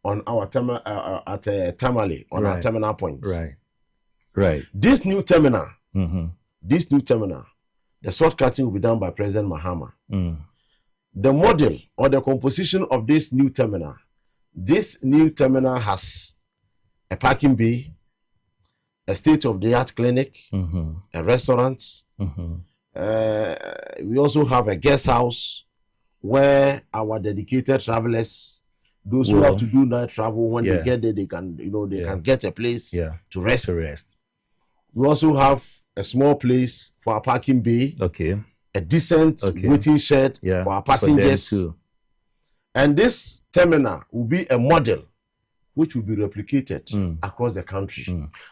On our Tamale, on our terminal points. Right. This new terminal, the short cutting will be done by President Mahama. The model or the composition of this new terminal has a parking bay, a state-of-the-art clinic, a restaurant. We also have a guest house where our dedicated travelers, those who have to do night travel, when they get there, they can, can get a place to rest. We also have a small place for our parking bay. A decent waiting shed for our passengers. And this terminal will be a model which will be replicated across the country.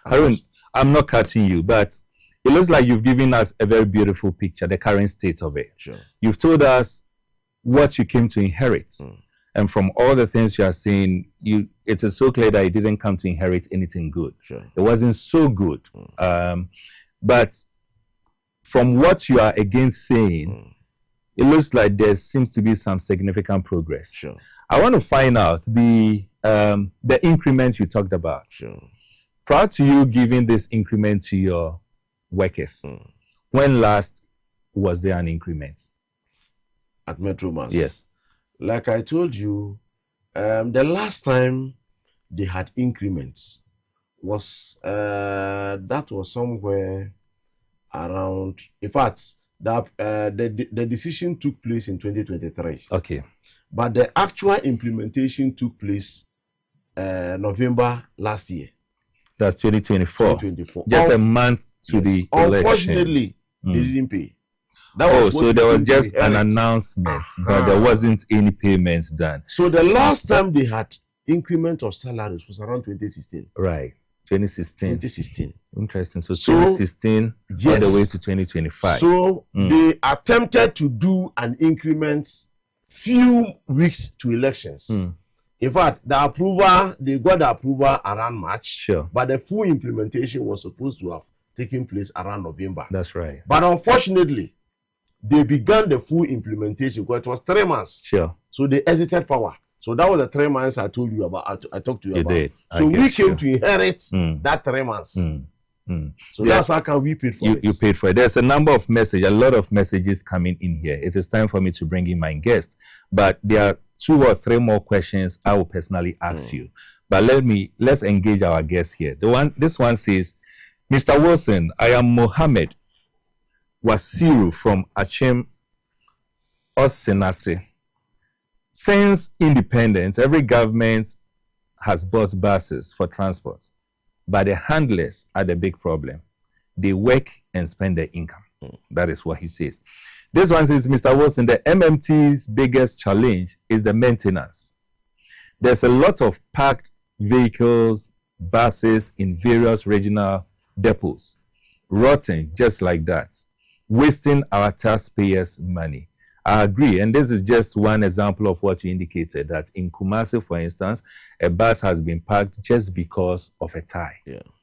Harun, I'm not cutting you, but it looks like you've given us a very beautiful picture, the current state of it. You've told us what you came to inherit. And from all the things you are saying, it is so clear that you didn't come to inherit anything good. It wasn't so good. But from what you are again saying, it looks like there seems to be some significant progress. I want to find out the increment you talked about. Prior to you giving this increment to your workers, when last was there an increment? At Metromas? Yes. Like I told you, the last time they had increments was that was somewhere around, in fact, that the decision took place in 2023. But the actual implementation took place November last year. That's 2024. Just a month to the election. Unfortunately, they didn't pay. So there was just an announcement, but there wasn't any payments done. So the last time they had increment of salaries was around 2016. Right. 2016. Interesting. So 2016 all the way to 2025. So they attempted to do an increment few weeks to elections. In fact, they got the approval around March. But the full implementation was supposed to have taken place around November. That's right. But unfortunately, they began the full implementation because it was 3 months. So they exited power. So that was the 3 months I told you about. I talked to you about. So we came to inherit that 3 months. So that's how come we paid for it. You paid for it. There's a number of messages, a lot of messages coming in here. It is time for me to bring in my guest. But there are 2 or 3 more questions I will personally ask you. But let's engage our guest here. This one says, Mr. Wilson, I am Mohammed Wasiru from Achem Osenase. Since independence, every government has bought buses for transport, but the handlers are the big problem. They work and spend their income. That is what he says. This one says, Mr. Wilson, the MMT's biggest challenge is the maintenance. There's a lot of parked vehicles, buses in various regional depots, rotting just like that, wasting our taxpayers' money. I agree, and this is just one example of what you indicated, that in Kumasi, for instance, a bus has been parked just because of a tie.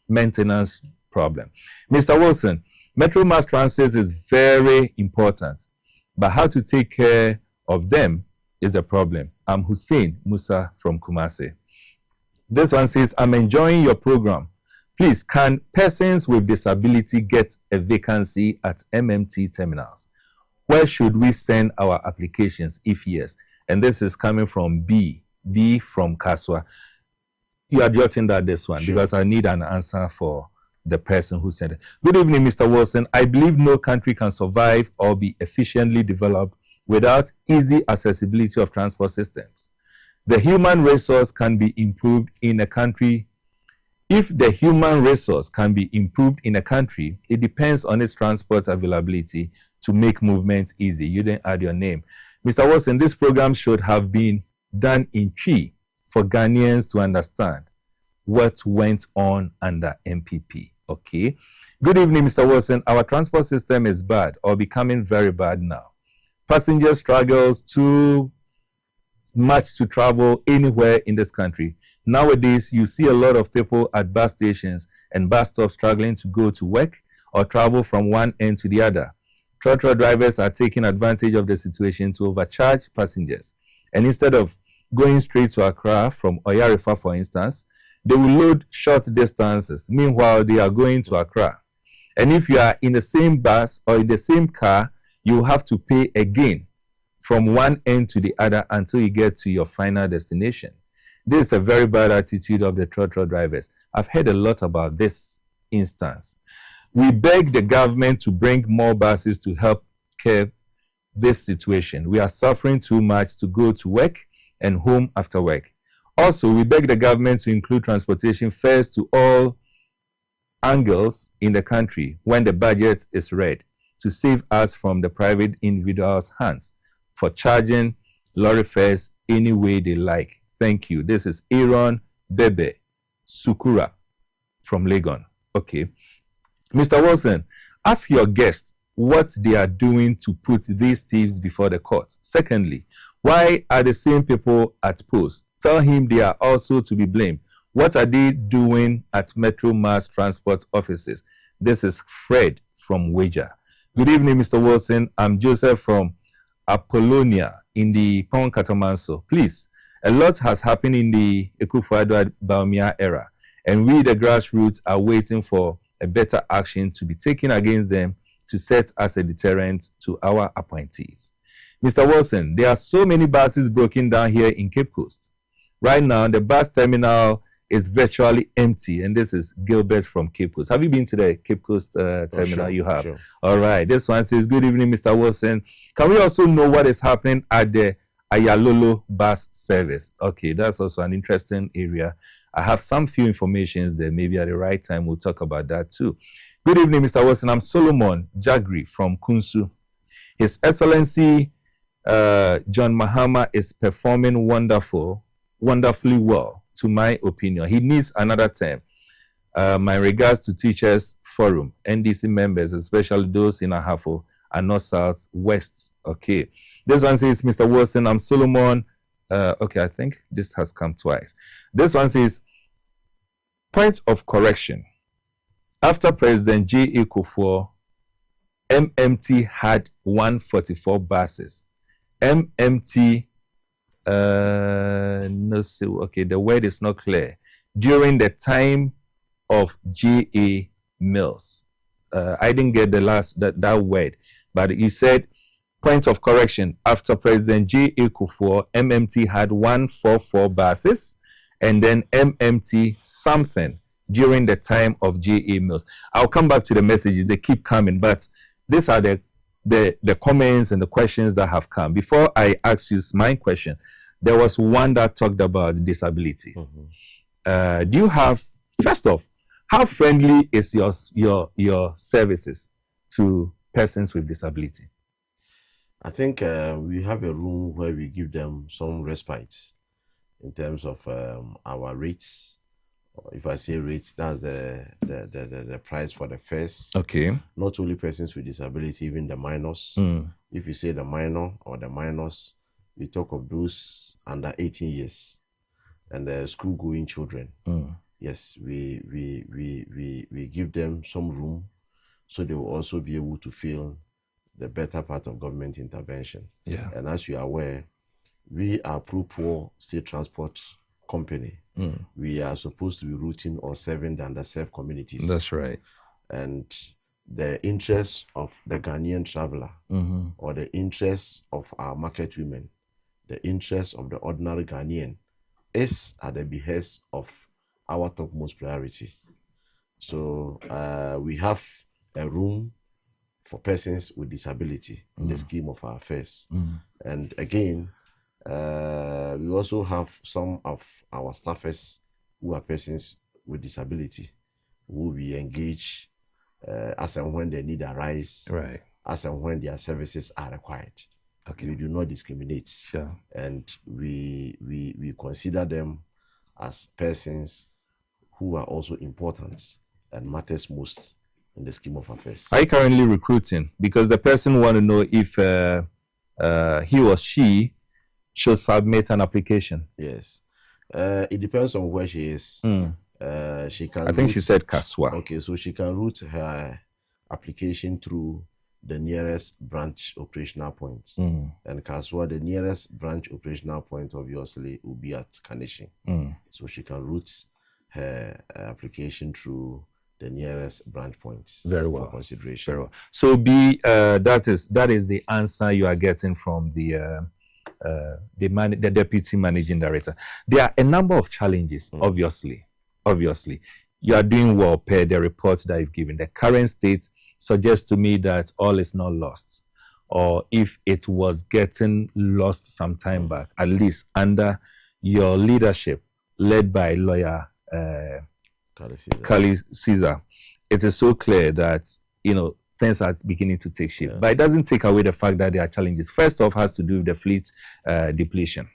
Maintenance problem. Mr. Wilson, Metro Mass Transit is very important, but how to take care of them is the problem. I'm Hussein Musa from Kumasi. This one says, I'm enjoying your program. Please, can persons with disability get a vacancy at MMT terminals? Where should we send our applications if yes? And this is coming from B from Kaswa. You are jotting that this one, sure, because I need an answer for the person who said it. Good evening, Mr. Wilson. I believe no country can survive or be efficiently developed without easy accessibility of transport systems. The human resource can be improved in a country. If the human resource can be improved in a country, it depends on its transport availability to make movement easy. You didn't add your name. Mr. Wilson, this program should have been done in Chi for Ghanaians to understand what went on under MPP. Okay. Good evening, Mr. Wilson. Our transport system is bad or becoming very bad now. Passenger struggles too much to travel anywhere in this country. Nowadays, you see a lot of people at bus stations and bus stops struggling to go to work or travel from one end to the other. Trotro drivers are taking advantage of the situation to overcharge passengers. And instead of going straight to Accra from Oyarifa, for instance, they will load short distances. Meanwhile, they are going to Accra. And if you are in the same bus or in the same car, you have to pay again from one end to the other until you get to your final destination. This is a very bad attitude of the trotro drivers. I've heard a lot about this instance. We beg the government to bring more buses to help curb this situation. We are suffering too much to go to work and home after work. Also, we beg the government to include transportation fares to all angles in the country when the budget is read, to save us from the private individuals' hands for charging lorry fares any way they like. Thank you. This is Aaron Bebe Sukura from Legon. Okay. Mr. Wilson, ask your guests what they are doing to put these thieves before the court. Secondly, why are the same people at post? Tell him they are also to be blamed. What are they doing at Metro Mass Transport offices? This is Fred from Wager. Good evening, Mr. Wilson. I'm Joseph from Apollonia in the Pon Katamanso. Please, a lot has happened in the Ekufuado Baumia era, and we, the grassroots, are waiting for a better action to be taken against them to set as a deterrent to our appointees. Mr. Wilson, there are so many buses broken down here in Cape Coast. Right now, the bus terminal is virtually empty, and this is Gilbert from Cape Coast. Have you been to the Cape Coast terminal? Sure, you have. Sure. All right. This one says, good evening, Mr. Wilson. Can we also know what is happening at the Ayalolo bus service? Okay, that's also an interesting area. I have some few informations there. Maybe at the right time we'll talk about that too. Good evening, Mr. Wilson. I'm Solomon Jagri from Kunsu. His Excellency John Mahama is performing wonderfully well, to my opinion. He needs another term. My regards to Teachers Forum, NDC members, especially those in Ahafo and North, South, West. Okay. This one says, Mr. Wilson, I'm Solomon. Okay, I think this has come twice. This one says, point of correction. After President J.A. Kufuor, MMT had 144 buses. MMT, no, okay, the word is not clear. During the time of J.A. Mills. I didn't get that word, but you said, point of correction, after President J.A. Kufuor, MMT had 144 buses, and then MMT something during the time of J.A. Mills. I'll come back to the messages, they keep coming, but these are the comments and the questions that have come. Before I ask you my question, there was one that talked about disability. Do you have, first off, how friendly is your services to persons with disability? I think we have a room where we give them some respite in terms of our rates. If I say rates, that's the price for the first. Okay. Not only persons with disability, even the minors. If you say the minor or the minors, we talk of those under 18 years and the school-going children. Yes, we give them some room so they will also be able to feel the better part of government intervention. Yeah. And as you are aware, we are pro-poor state transport company. We are supposed to be routing or serving the underserved communities. That's right. And the interests of the Ghanaian traveler or the interests of our market women, the interests of the ordinary Ghanaian is at the behest of our topmost priority. So we have a room for persons with disability in the scheme of our affairs. And again, we also have some of our staffers who are persons with disability who we engage as and when their need arise, right, as and when their services are required. Okay. We do not discriminate. Sure. And we consider them as persons who are also important and matters most in the scheme of affairs. Are you currently recruiting? Because the person want to know if he or she should submit an application. Yes. It depends on where she is. She can. I think she said Kaswa. Okay, so she can route her application through the nearest branch operational point. And Kaswa, the nearest branch operational point, obviously, will be at Kanishin. So she can route her application through the nearest branch points. Very well. For consideration. Very well. So that is the answer you are getting from the deputy managing director. There are a number of challenges, obviously. You are doing well per the report that you've given. The current state suggests to me that all is not lost. Or if it was getting lost some time back, at least under your leadership, led by lawyer Kali Caesar, it is so clear that, things are beginning to take shape. But it doesn't take away the fact that there are challenges. First off, has to do with the fleet depletion.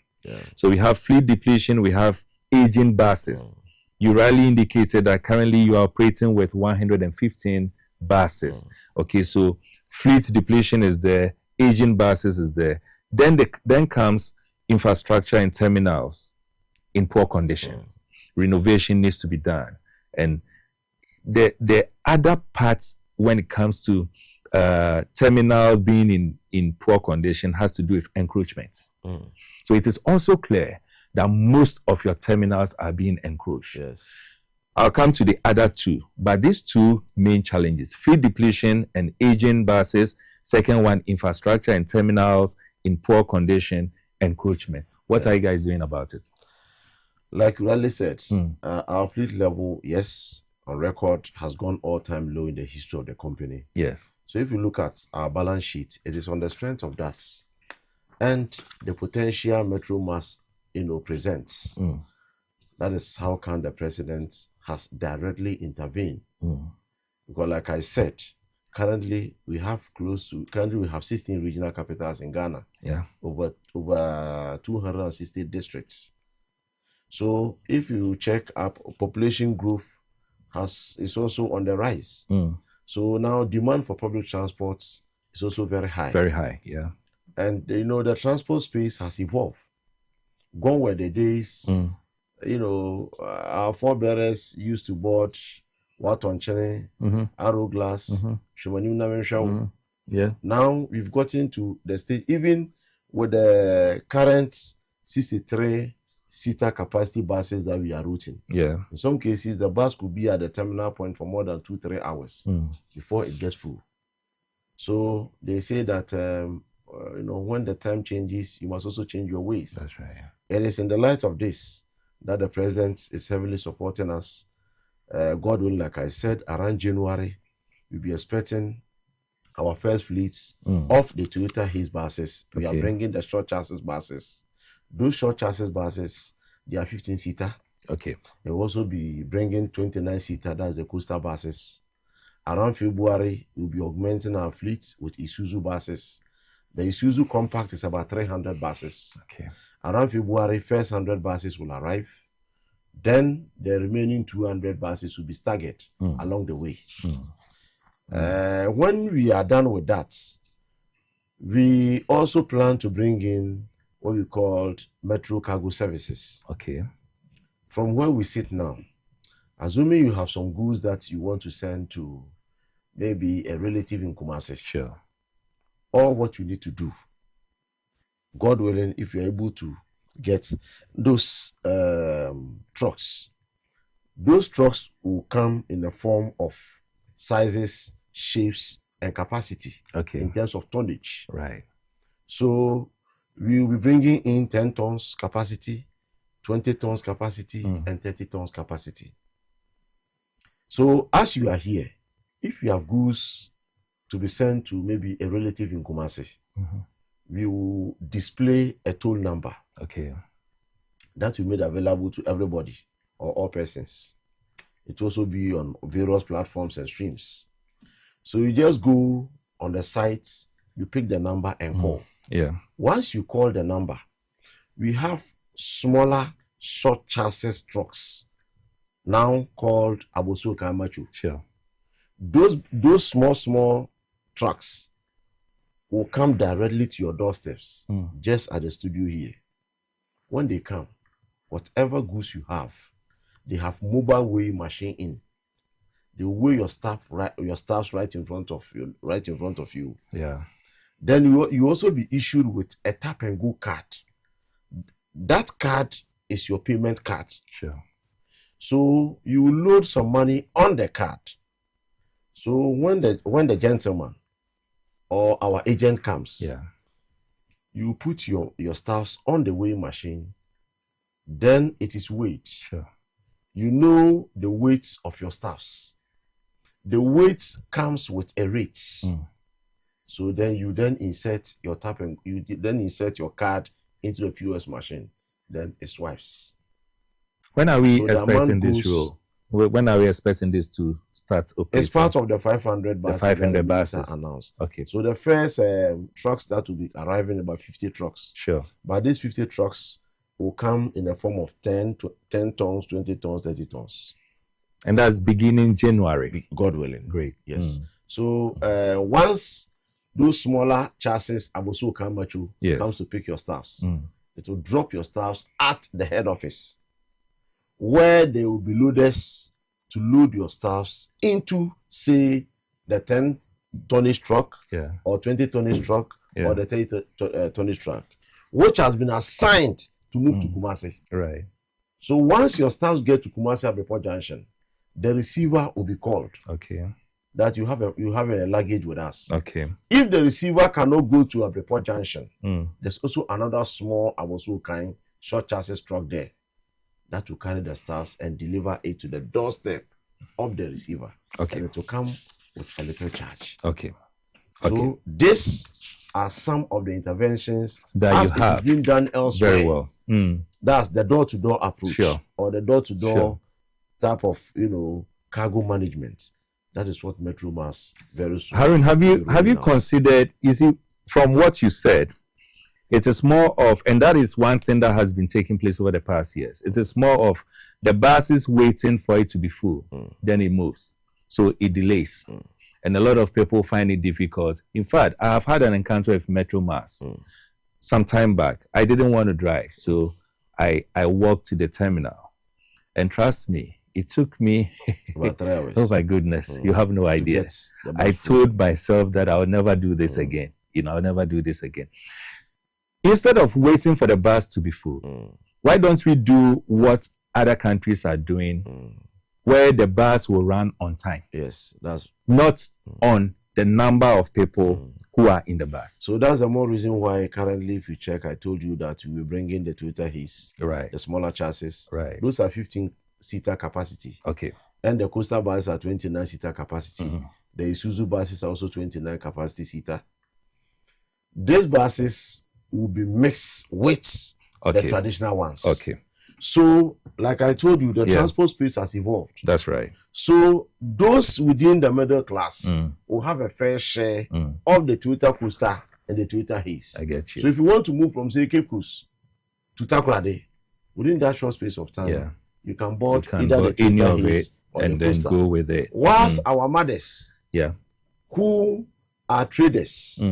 So we have fleet depletion, we have aging buses. You rightly indicated that currently you are operating with 115 buses. Okay, so fleet depletion is there, aging buses is there. Then comes infrastructure and terminals in poor conditions. Renovation needs to be done. And the other parts when it comes to terminals being in poor condition has to do with encroachments. So it is also clear that most of your terminals are being encroached. Yes. I'll come to the other two, but these two main challenges, fleet depletion and aging buses. Second one, infrastructure and terminals in poor condition, encroachment. What are you guys doing about it? Like you rightly said, our fleet level, yes, on record, has gone all-time low in the history of the company. Yes. So if you look at our balance sheet, it is on the strength of that and the potential Metro Mass, presents. That is how come the president has directly intervened. Because like I said, currently we have 16 regional capitals in Ghana. Yeah. Over 260 districts. So if you check up, population growth is also on the rise. So now demand for public transport is also very high. Very high, yeah. And the transport space has evolved. Gone were the days, our forebearers used to board Watonchene, Arrow Glass, Yeah. Now we've gotten to the stage, even with the current 63-seater capacity buses that we are routing. Yeah. In some cases, the bus could be at the terminal point for more than 2-3 hours before it gets full. So they say that when the time changes, you must also change your ways. That's right. Yeah. It is in the light of this that the president is heavily supporting us. God willing, like I said, around January, we'll be expecting our first fleets of the Toyota Hiace buses. We are bringing the short chassis buses Those short chassis buses, they are 15-seater. Okay. They will also be bringing 29-seater, that's the coastal buses. Around February, we'll be augmenting our fleet with Isuzu buses. The Isuzu compact is about 300 buses. Okay. Around February, first 100 buses will arrive. Then the remaining 200 buses will be staggered along the way. When we are done with that, we also plan to bring in what we called metro cargo services. Okay. From where we sit now, assuming you have some goods that you want to send to maybe a relative in Kumasi. Sure. All what you need to do, God willing, if you're able to get those trucks will come in the form of sizes, shapes, and capacity. Okay. In terms of tonnage. Right. So we will be bringing in 10 tons capacity, 20 tons capacity, and 30 tons capacity. So as you are here, if you have goods to be sent to maybe a relative in Kumasi, we will display a toll number. Okay. That will be made available to everybody or all persons. It will also be on various platforms and streams. So you just go on the site, you pick the number and call. Yeah. Once you call the number, we have smaller short chassis trucks now called Aboso Kamachu. Sure. Those small trucks will come directly to your doorsteps, just at the studio here. When they come, whatever goods you have, they have mobile weighing machine in. They weigh your staffs right in front of you. Yeah. Then you also be issued with a tap and go card. That card is your payment card. Sure. So you load some money on the card. So when the gentleman or our agent comes, you put your staffs on the weighing machine. Then it is weighed. Sure. You know the weight of your staffs. The weight comes with a rate. So then you insert your you then insert your card into the POS machine. Then it swipes. When are we expecting this role? When are we expecting this to start operating? It's part of the 500 buses. The 500 buses announced. Okay. So the first trucks that will be arriving, about 50 trucks. Sure. But these 50 trucks will come in the form of 10 tons, 20 tons, 30 tons. And that's beginning January. God willing. Great. Yes. So once those smaller chassis, Aboso Kamachu, comes to pick your staffs, it will drop your staffs at the head office, where they will be loaders to load your staffs into, say, the 10 tonnage truck or 20 tonnage truck or the 30 tonnage truck, which has been assigned to move to Kumasi. Right. So once your staffs get to Kumasi Abreport Junction, the receiver will be called. Okay. That you have a luggage with us. Okay. If the receiver cannot go to Abreport Junction, there's also another small Aboso kind short chassis truck there that will carry the staffs and deliver it to the doorstep of the receiver. Okay. And it will come with a little charge. Okay. So these are some of the interventions that you have been done elsewhere. Very well. That's the door-to-door approach. Sure. Or the door-to-door type of cargo management. That is what Metro Mass very soon. Harun, have you considered, you see, from what you said, it is more of, and that is one thing that has been taking place over the past years. It is more of the buses waiting for it to be full, then it moves. So it delays. And a lot of people find it difficult. In fact, I have had an encounter with Metro Mass some time back. I didn't want to drive, so I walked to the terminal. And trust me, it took me, about 3 hours. Oh my goodness, you have no idea. I told myself that I would never do this again. I'll never do this again. Instead of waiting for the bus to be full, why don't we do what other countries are doing, where the bus will run on time? Yes, that's not on the number of people who are in the bus. So that's the more reason why currently, if you check, I told you that we will bring in the Toyota Hiace, the smaller chassis. Right. Those are 15-seater capacity. Okay. And the coastal buses are 29-seater capacity. The Isuzu buses are also 29 capacity seater. These buses will be mixed with the traditional ones. Okay. So, like I told you, the transport space has evolved. That's right. So, those within the middle class will have a fair share of the Toyota Coaster and the Toyota Haze. I get you. So, if you want to move from, say, Cape Coast to Takoradi, within that short space of time, you can board either the Toyota Haze or and the then Coaster. go with it. Whilst our mothers, who are traders,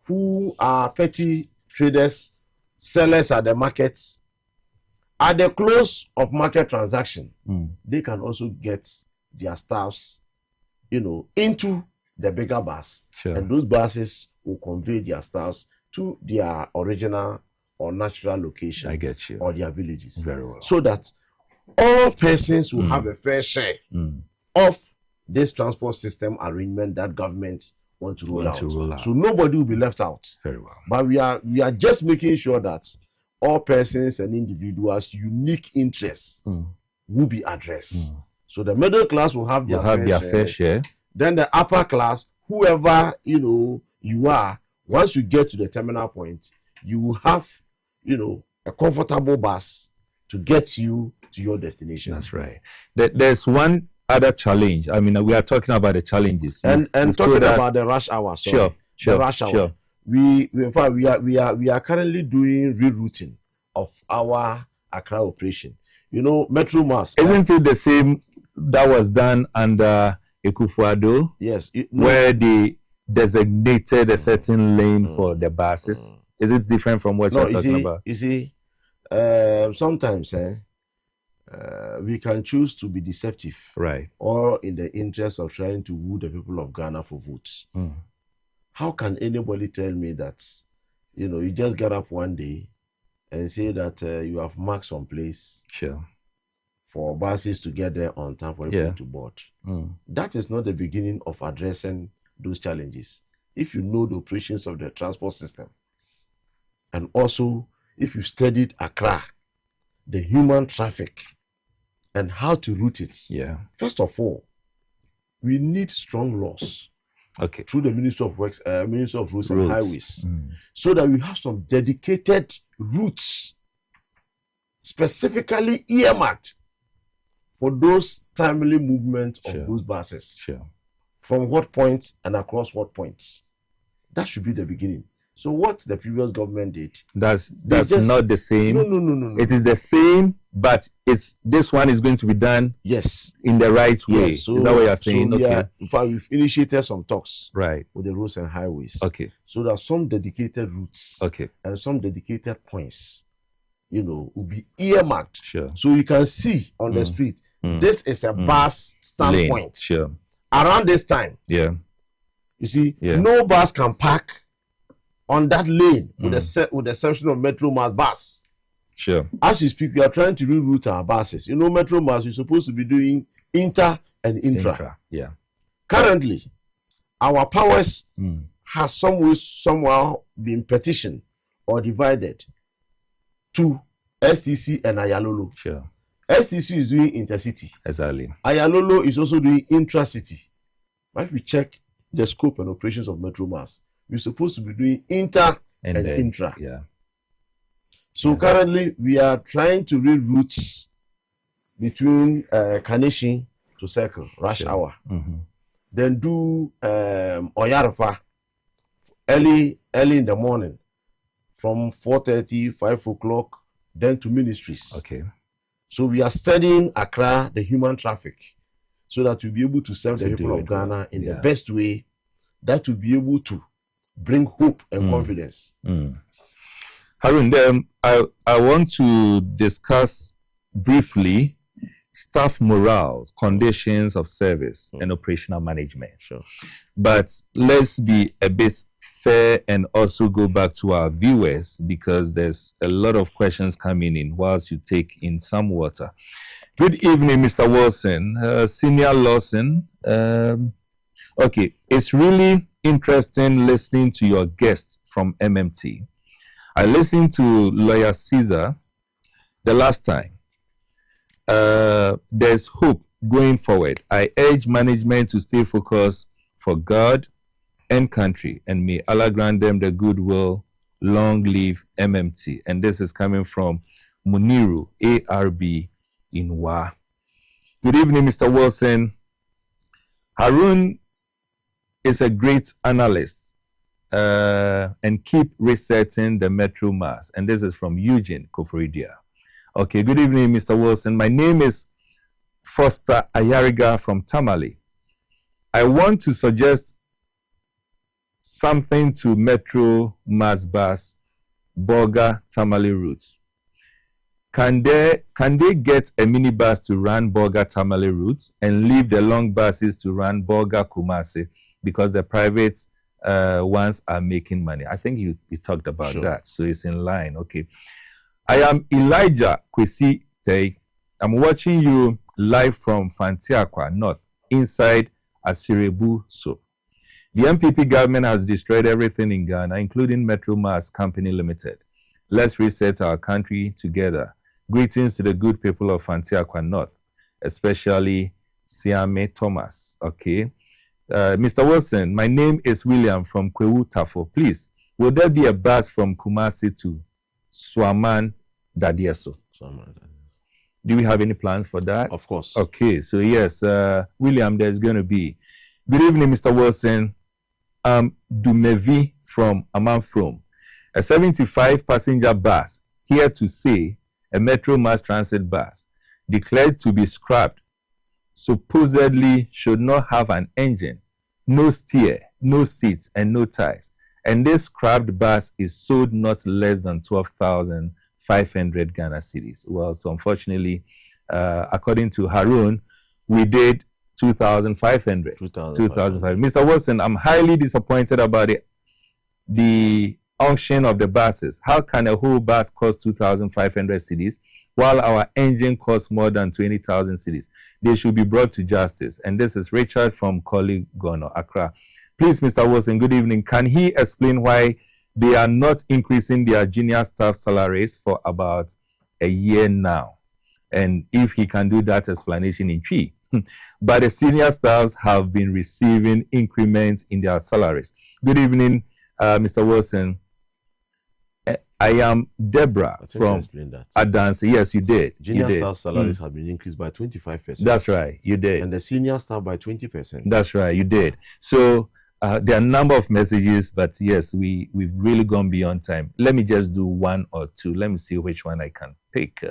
who are petty traders, sellers at the markets, at the close of market transaction, they can also get their staffs, into the bigger bus. And those buses will convey their staffs to their original or natural location. I get you. Or their villages. Very well. So that all persons will have a fair share of this transport system arrangement that government want to roll out. So nobody will be left out. Very well. But we are just making sure that all persons and individuals' unique interests will be addressed. So the middle class will have their fair share. Then the upper class, whoever you are, once you get to the terminal point, you will have a comfortable bus to get you to your destination. That's right. There's one other challenge. I mean, we are talking about the challenges and talking about the rush hour. Sure. The rush hour. Sure. We are currently doing rerouting of our Accra operation. Metro Mass. Isn't it the same that was done under Ekufuado? Yes. Where they designated a certain lane for the buses. Is it different from what you're talking about? You see, sometimes we can choose to be deceptive, right? Or in the interest of trying to woo the people of Ghana for votes. How can anybody tell me that, you just get up one day and say that you have marked some place for buses to get there on time for people to board? That is not the beginning of addressing those challenges. If you know the operations of the transport system, and also if you studied Accra, the human traffic, and how to route it. First of all, we need strong laws. Through the Ministry of Works, Ministry of Roads and Highways, so that we have some dedicated routes specifically earmarked for those timely movement of those buses. From what points and across what points. That should be the beginning. So what the previous government did, that's not the same. No. It is the same, but this one is going to be done in the right way. So, is that what you're saying? In fact, we've initiated some talks with the roads and highways. So there are some dedicated routes and some dedicated points, will be earmarked. So you can see on the street, this is a bus standpoint. Around this time, you see, no bus can park on that lane with the exception of Metro Mass bus. As you speak, we are trying to reroute our buses. Metro Mass, we're supposed to be doing inter and intra. Currently, our powers has somehow been petitioned or divided to STC and Ayalolo. STC is doing intercity. Exactly. Ayalolo is also doing intracity. But if we check the scope and operations of Metro Mass, we're supposed to be doing inter and intra. So currently, we are trying to reroute between Kaneshi to Circle, rush hour. Then do Oyarafa early in the morning from 4:30, 5 o'clock, then to ministries. So we are studying Accra, the human traffic, so that we'll be able to serve the people of Ghana in the best way that will be able to bring hope and confidence. Harun, I want to discuss briefly staff morals, conditions of service, and operational management. But let's be a bit fair and also go back to our viewers, because there's a lot of questions coming in whilst you take in some water. Good evening, Mr. Wilson, Senior Lawson. It's really interesting listening to your guest from MMT. I listened to Lawyer Caesar the last time. There's hope going forward. I urge management to stay focused for God and country, and may Allah grant them the goodwill Long live MMT. And this is coming from Muniru, ARB in Wa. Good evening, Mr. Wilson. Harun is a great analyst and keep resetting the Metro Mass. And this is from Eugene Koforidia. Okay, good evening, Mr. Wilson. My name is Foster Ayariga from Tamale. I want to suggest something to Metro Mass Bus Bolga Tamale routes. Can they get a minibus to run Bolga Tamale routes and leave the long buses to run Bolga Kumasi because the private ones are making money? I think you talked about that, so it's in line. Okay. I am Elijah Kwesi Tei. I'm watching you live from Fantiakwa North, inside Asirebu Soap. The MPP government has destroyed everything in Ghana, including Metro Mass Company Limited. Let's reset our country together. Greetings to the good people of Fantiakwa North, especially Siame Thomas. Okay. Mr. Wilson, my name is William from Kwewu Tafo. Please, will there be a bus from Kumasi to Swaman Dadieso? Do we have any plans for that? Of course. Okay, so yes, William, there's going to be. Good evening, Mr. Wilson. Dumevi from Amanfrom. A 75-passenger bus, here to say a Metro Mass Transit bus, declared to be scrapped, supposedly should not have an engine, no steer, no seats, and no tires. And this scrapped bus is sold not less than 12,500 Ghana cedis. Well, so unfortunately, according to Harun, we did 2,500. 2,500. Mr. Wilson, I'm highly disappointed about the auction of the buses. How can a whole bus cost 2,500 cedis while our engine costs more than 20,000 cedis? They should be brought to justice. And this is Richard from Koligono, Accra. Please, Mr. Wilson, good evening. Can he explain why they are not increasing their junior staff salaries for about a year now? And if he can do that explanation in Twi. But the senior staffs have been receiving increments in their salaries. Good evening, Mr. Wilson. I am Deborah from Adansi. Yes, you did. Junior staff salaries have been increased by 25%. That's right, you did. And the senior staff by 20%. That's right, you did. So there are a number of messages, but yes, we've really gone beyond time. Let me just do one or two. Let me see which one I can pick.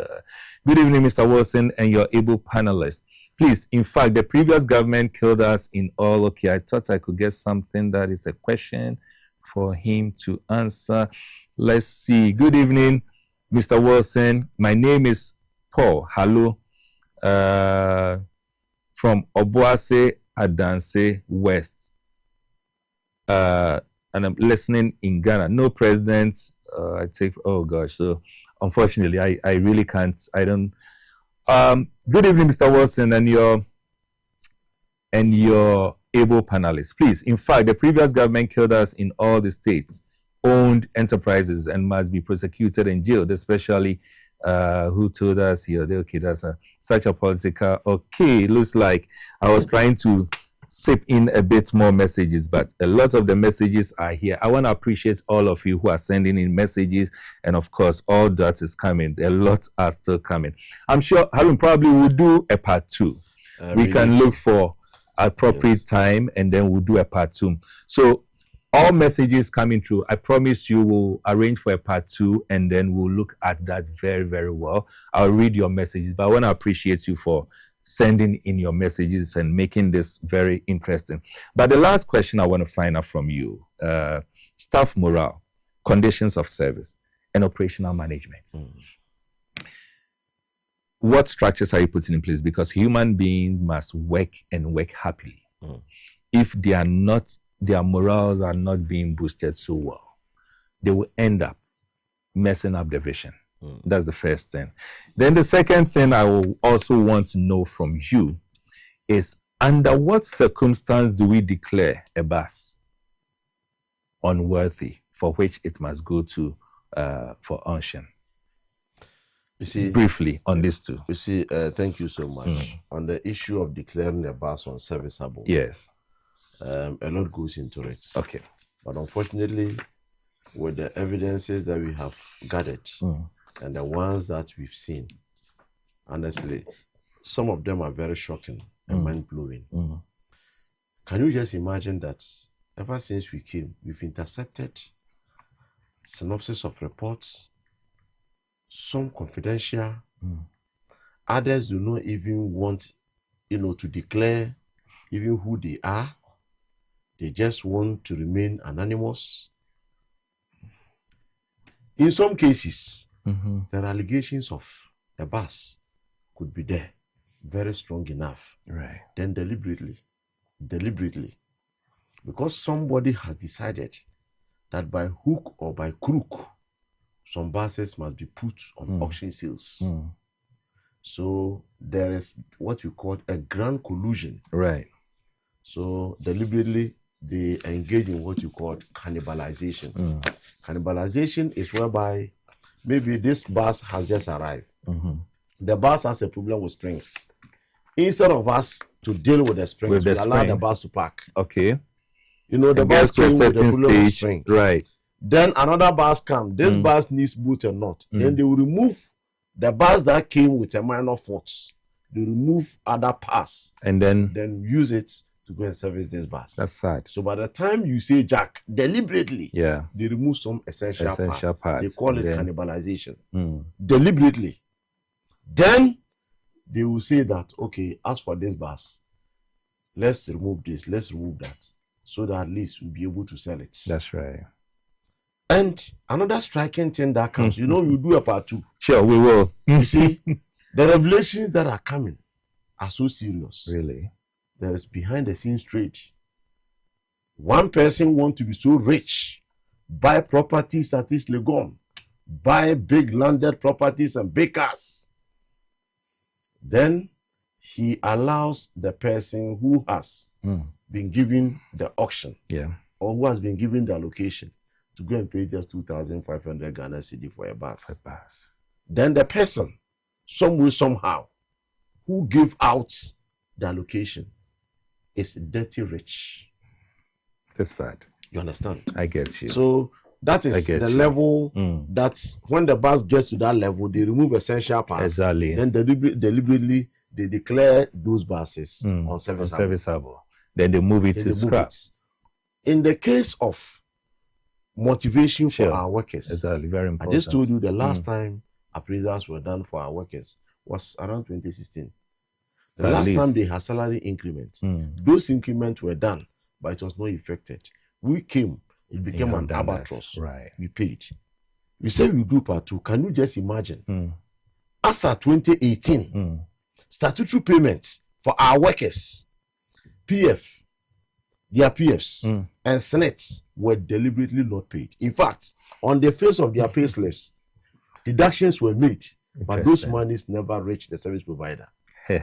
Good evening, Mr. Wilson, and your able panelists. Please, in fact, the previous government killed us in all. Okay, I thought I could get something that is a question for him to answer. Let's see. Good evening, Mr. Wilson. My name is Paul. Hello. From Obuase, Adanse West. And I'm listening in Ghana. No president. I take, oh gosh. So unfortunately, I really can't. I don't. Good evening, Mr. Wilson, and your able panelists. Please, in fact, the previous government killed us in all the states, owned enterprises, and must be prosecuted and jailed, especially who told us here, okay, that's such a political, okay, looks like I was trying to sip in a bit more messages, but a lot of the messages are here. I want to appreciate all of you who are sending in messages, and of course, all that is coming. A lot are still coming. I'm sure Harun probably will do a part 2. We can look for appropriate time, and then we'll do a part 2. So all messages coming through, I promise you will arrange for a part 2, and then we'll look at that very, very well. I'll read your messages, but I want to appreciate you for sending in your messages and making this very interesting. But the last question I want to find out from you, staff morale, conditions of service, and operational management. What structures are you putting in place? Because human beings must work and work happily. If they are not, their morals are not being boosted so well, they will end up messing up the vision. That's the first thing. Then the second thing I will also want to know from you is, under what circumstance do we declare a bus unworthy for which it must go to for auction? You see, briefly on this too. You see, thank you so much. On the issue of declaring a bus unserviceable, yes, a lot goes into it. Okay, but unfortunately, with the evidences that we have gathered and the ones that we've seen, honestly, some of them are very shocking and mind-blowing. Can you just imagine that ever since we came, we've intercepted synopsis of reports, some confidential, others do not even want, to declare even who they are. They just want to remain anonymous. In some cases, the allegations of a bus could be there, very strong enough. Right. Then deliberately, because somebody has decided that by hook or by crook, some buses must be put on auction sales. So there is what you call a grand collusion. Right. So deliberately, they engage in what you call cannibalization. Cannibalization is whereby maybe this bus has just arrived. The bus has a problem with springs. Instead of us to deal with the springs, we allow the bus to park. Okay. The bus came with a problem with spring. Right. Then another bus comes. This bus needs boot and nut. Then they will remove the bus that came with a minor fault. They remove other parts and then use it to go and service this bus. That's sad. So by the time you say jack, deliberately, they remove some essential parts. They call it cannibalization. Deliberately. Then they will say that, okay, as for this bus, let's remove this, let's remove that, so that at least we'll be able to sell it. That's right. And another striking thing that comes, you do a part 2. Sure, we will. You see, the revelations that are coming are so serious. Really? There is behind the scenes trade. One person wants to be so rich, buy properties at East Legon, buy big landed properties and big cars. Then he allows the person who has been given the auction or who has been given the allocation to go and pay just 2,500 Ghana cedi for a bus. Then the person, some way, somehow, who gave out the allocation is dirty rich. That's sad. You understand? I get you. So that is the level that's when the bus gets to that level, they remove essential parts. Exactly. Then deliberately they declare those buses unserviceable. Then they move it to scrap. In the case of motivation for our workers, exactly, very important. I just told you the last time appraisals were done for our workers was around 2016. The last time they had salary increment, those increments were done, but it was not effected. We came, it became an albatross. Right. We paid. We said we do part 2. Can you just imagine? As at 2018, statutory payments for our workers, PF, their PFs, and SNETs were deliberately not paid. In fact, on the face of their pay slips, deductions were made, but those monies never reached the service provider.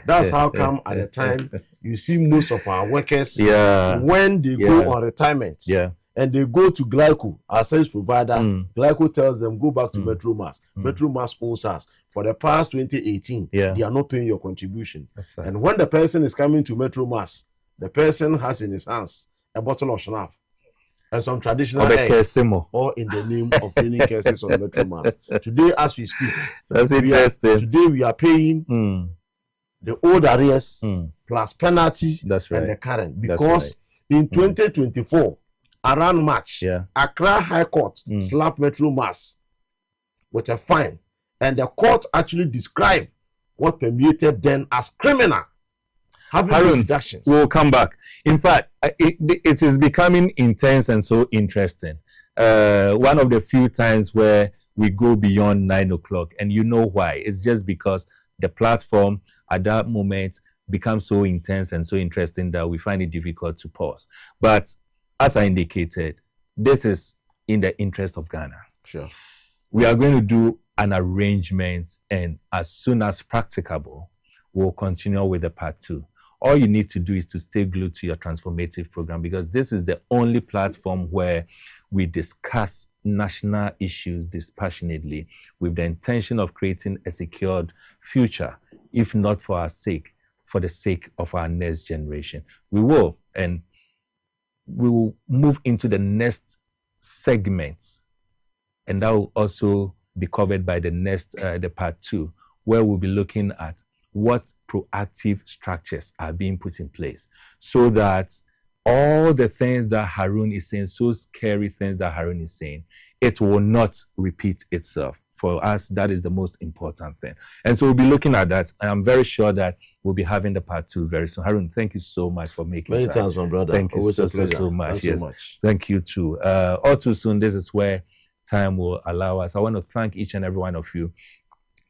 That's how come at the time you see most of our workers when they go on retirement and they go to Glyco, our service provider, Glyco tells them go back to Metro Mass. Metro Mass owns us. For the past 2018, they are not paying your contribution. And when the person is coming to Metro Mass, the person has in his hands a bottle of Schnapp and some traditional eggs, all in the name of winning cases on Metro Mass. Today, as we speak, today we are paying the old arrears plus penalty and the current, because in 2024 around March, Accra High Court slapped Metro Mass with a fine, and the court actually described what permeated then as criminal. Harun, we'll come back. In fact, it is becoming intense and so interesting. One of the few times where we go beyond 9 o'clock, and you know why? It's just because the platform at that moment becomes so intense and so interesting that we find it difficult to pause. But as I indicated, this is in the interest of Ghana. Sure. We are going to do an arrangement, and as soon as practicable, we'll continue with the part 2. All you need to do is to stay glued to your transformative program, because this is the only platform where we discuss national issues dispassionately with the intention of creating a secured future, if not for our sake, for the sake of our next generation. We will, and we will move into the next segment And that will also be covered by the next, the part 2, where we'll be looking at what proactive structures are being put in place so that all the things that Harun is saying, so scary things that Harun is saying, it will not repeat itself. For us, that is the most important thing. And so we'll be looking at that. And I'm very sure that we'll be having the part 2 very soon. Harun, thank you so much for making Many time. thanks, my brother. Thank you Always so much. Thanks Yes. so much. Thank you too. All too soon, this is where time will allow us. I want to thank each and every one of you,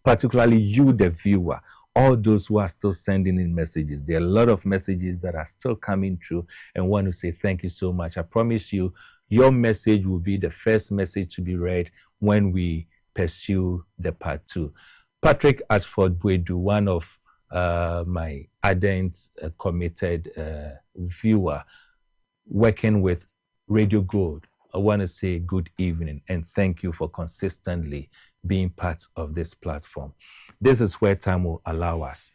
particularly you, the viewer, all those who are still sending in messages. There are a lot of messages that are still coming through, and want to say thank you so much. I promise you, your message will be the first message to be read when we pursue the part 2. Patrick Ashford Buedu, one of my ardent, committed viewer, working with Radio Gold, I want to say good evening and thank you for consistently being part of this platform. This is where time will allow us.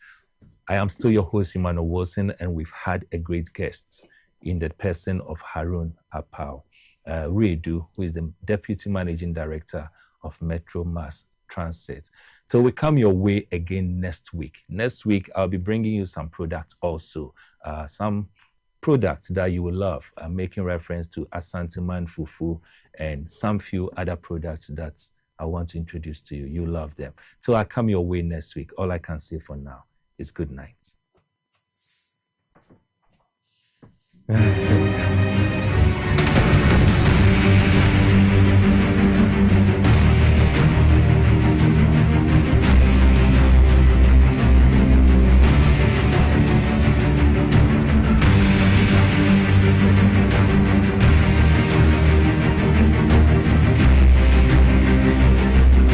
I am still your host, Emmanuel Wilson, and we've had a great guest in the person of Harun Apau Redu, who is the Deputy Managing Director of Metro Mass Transit. So we come your way again next week. Next week, I'll be bringing you some products also, some products that you will love. I'm making reference to Asanteman Fufu and some few other products that I want to introduce to you. You love them. So I come your way next week. All I can say for now is good night.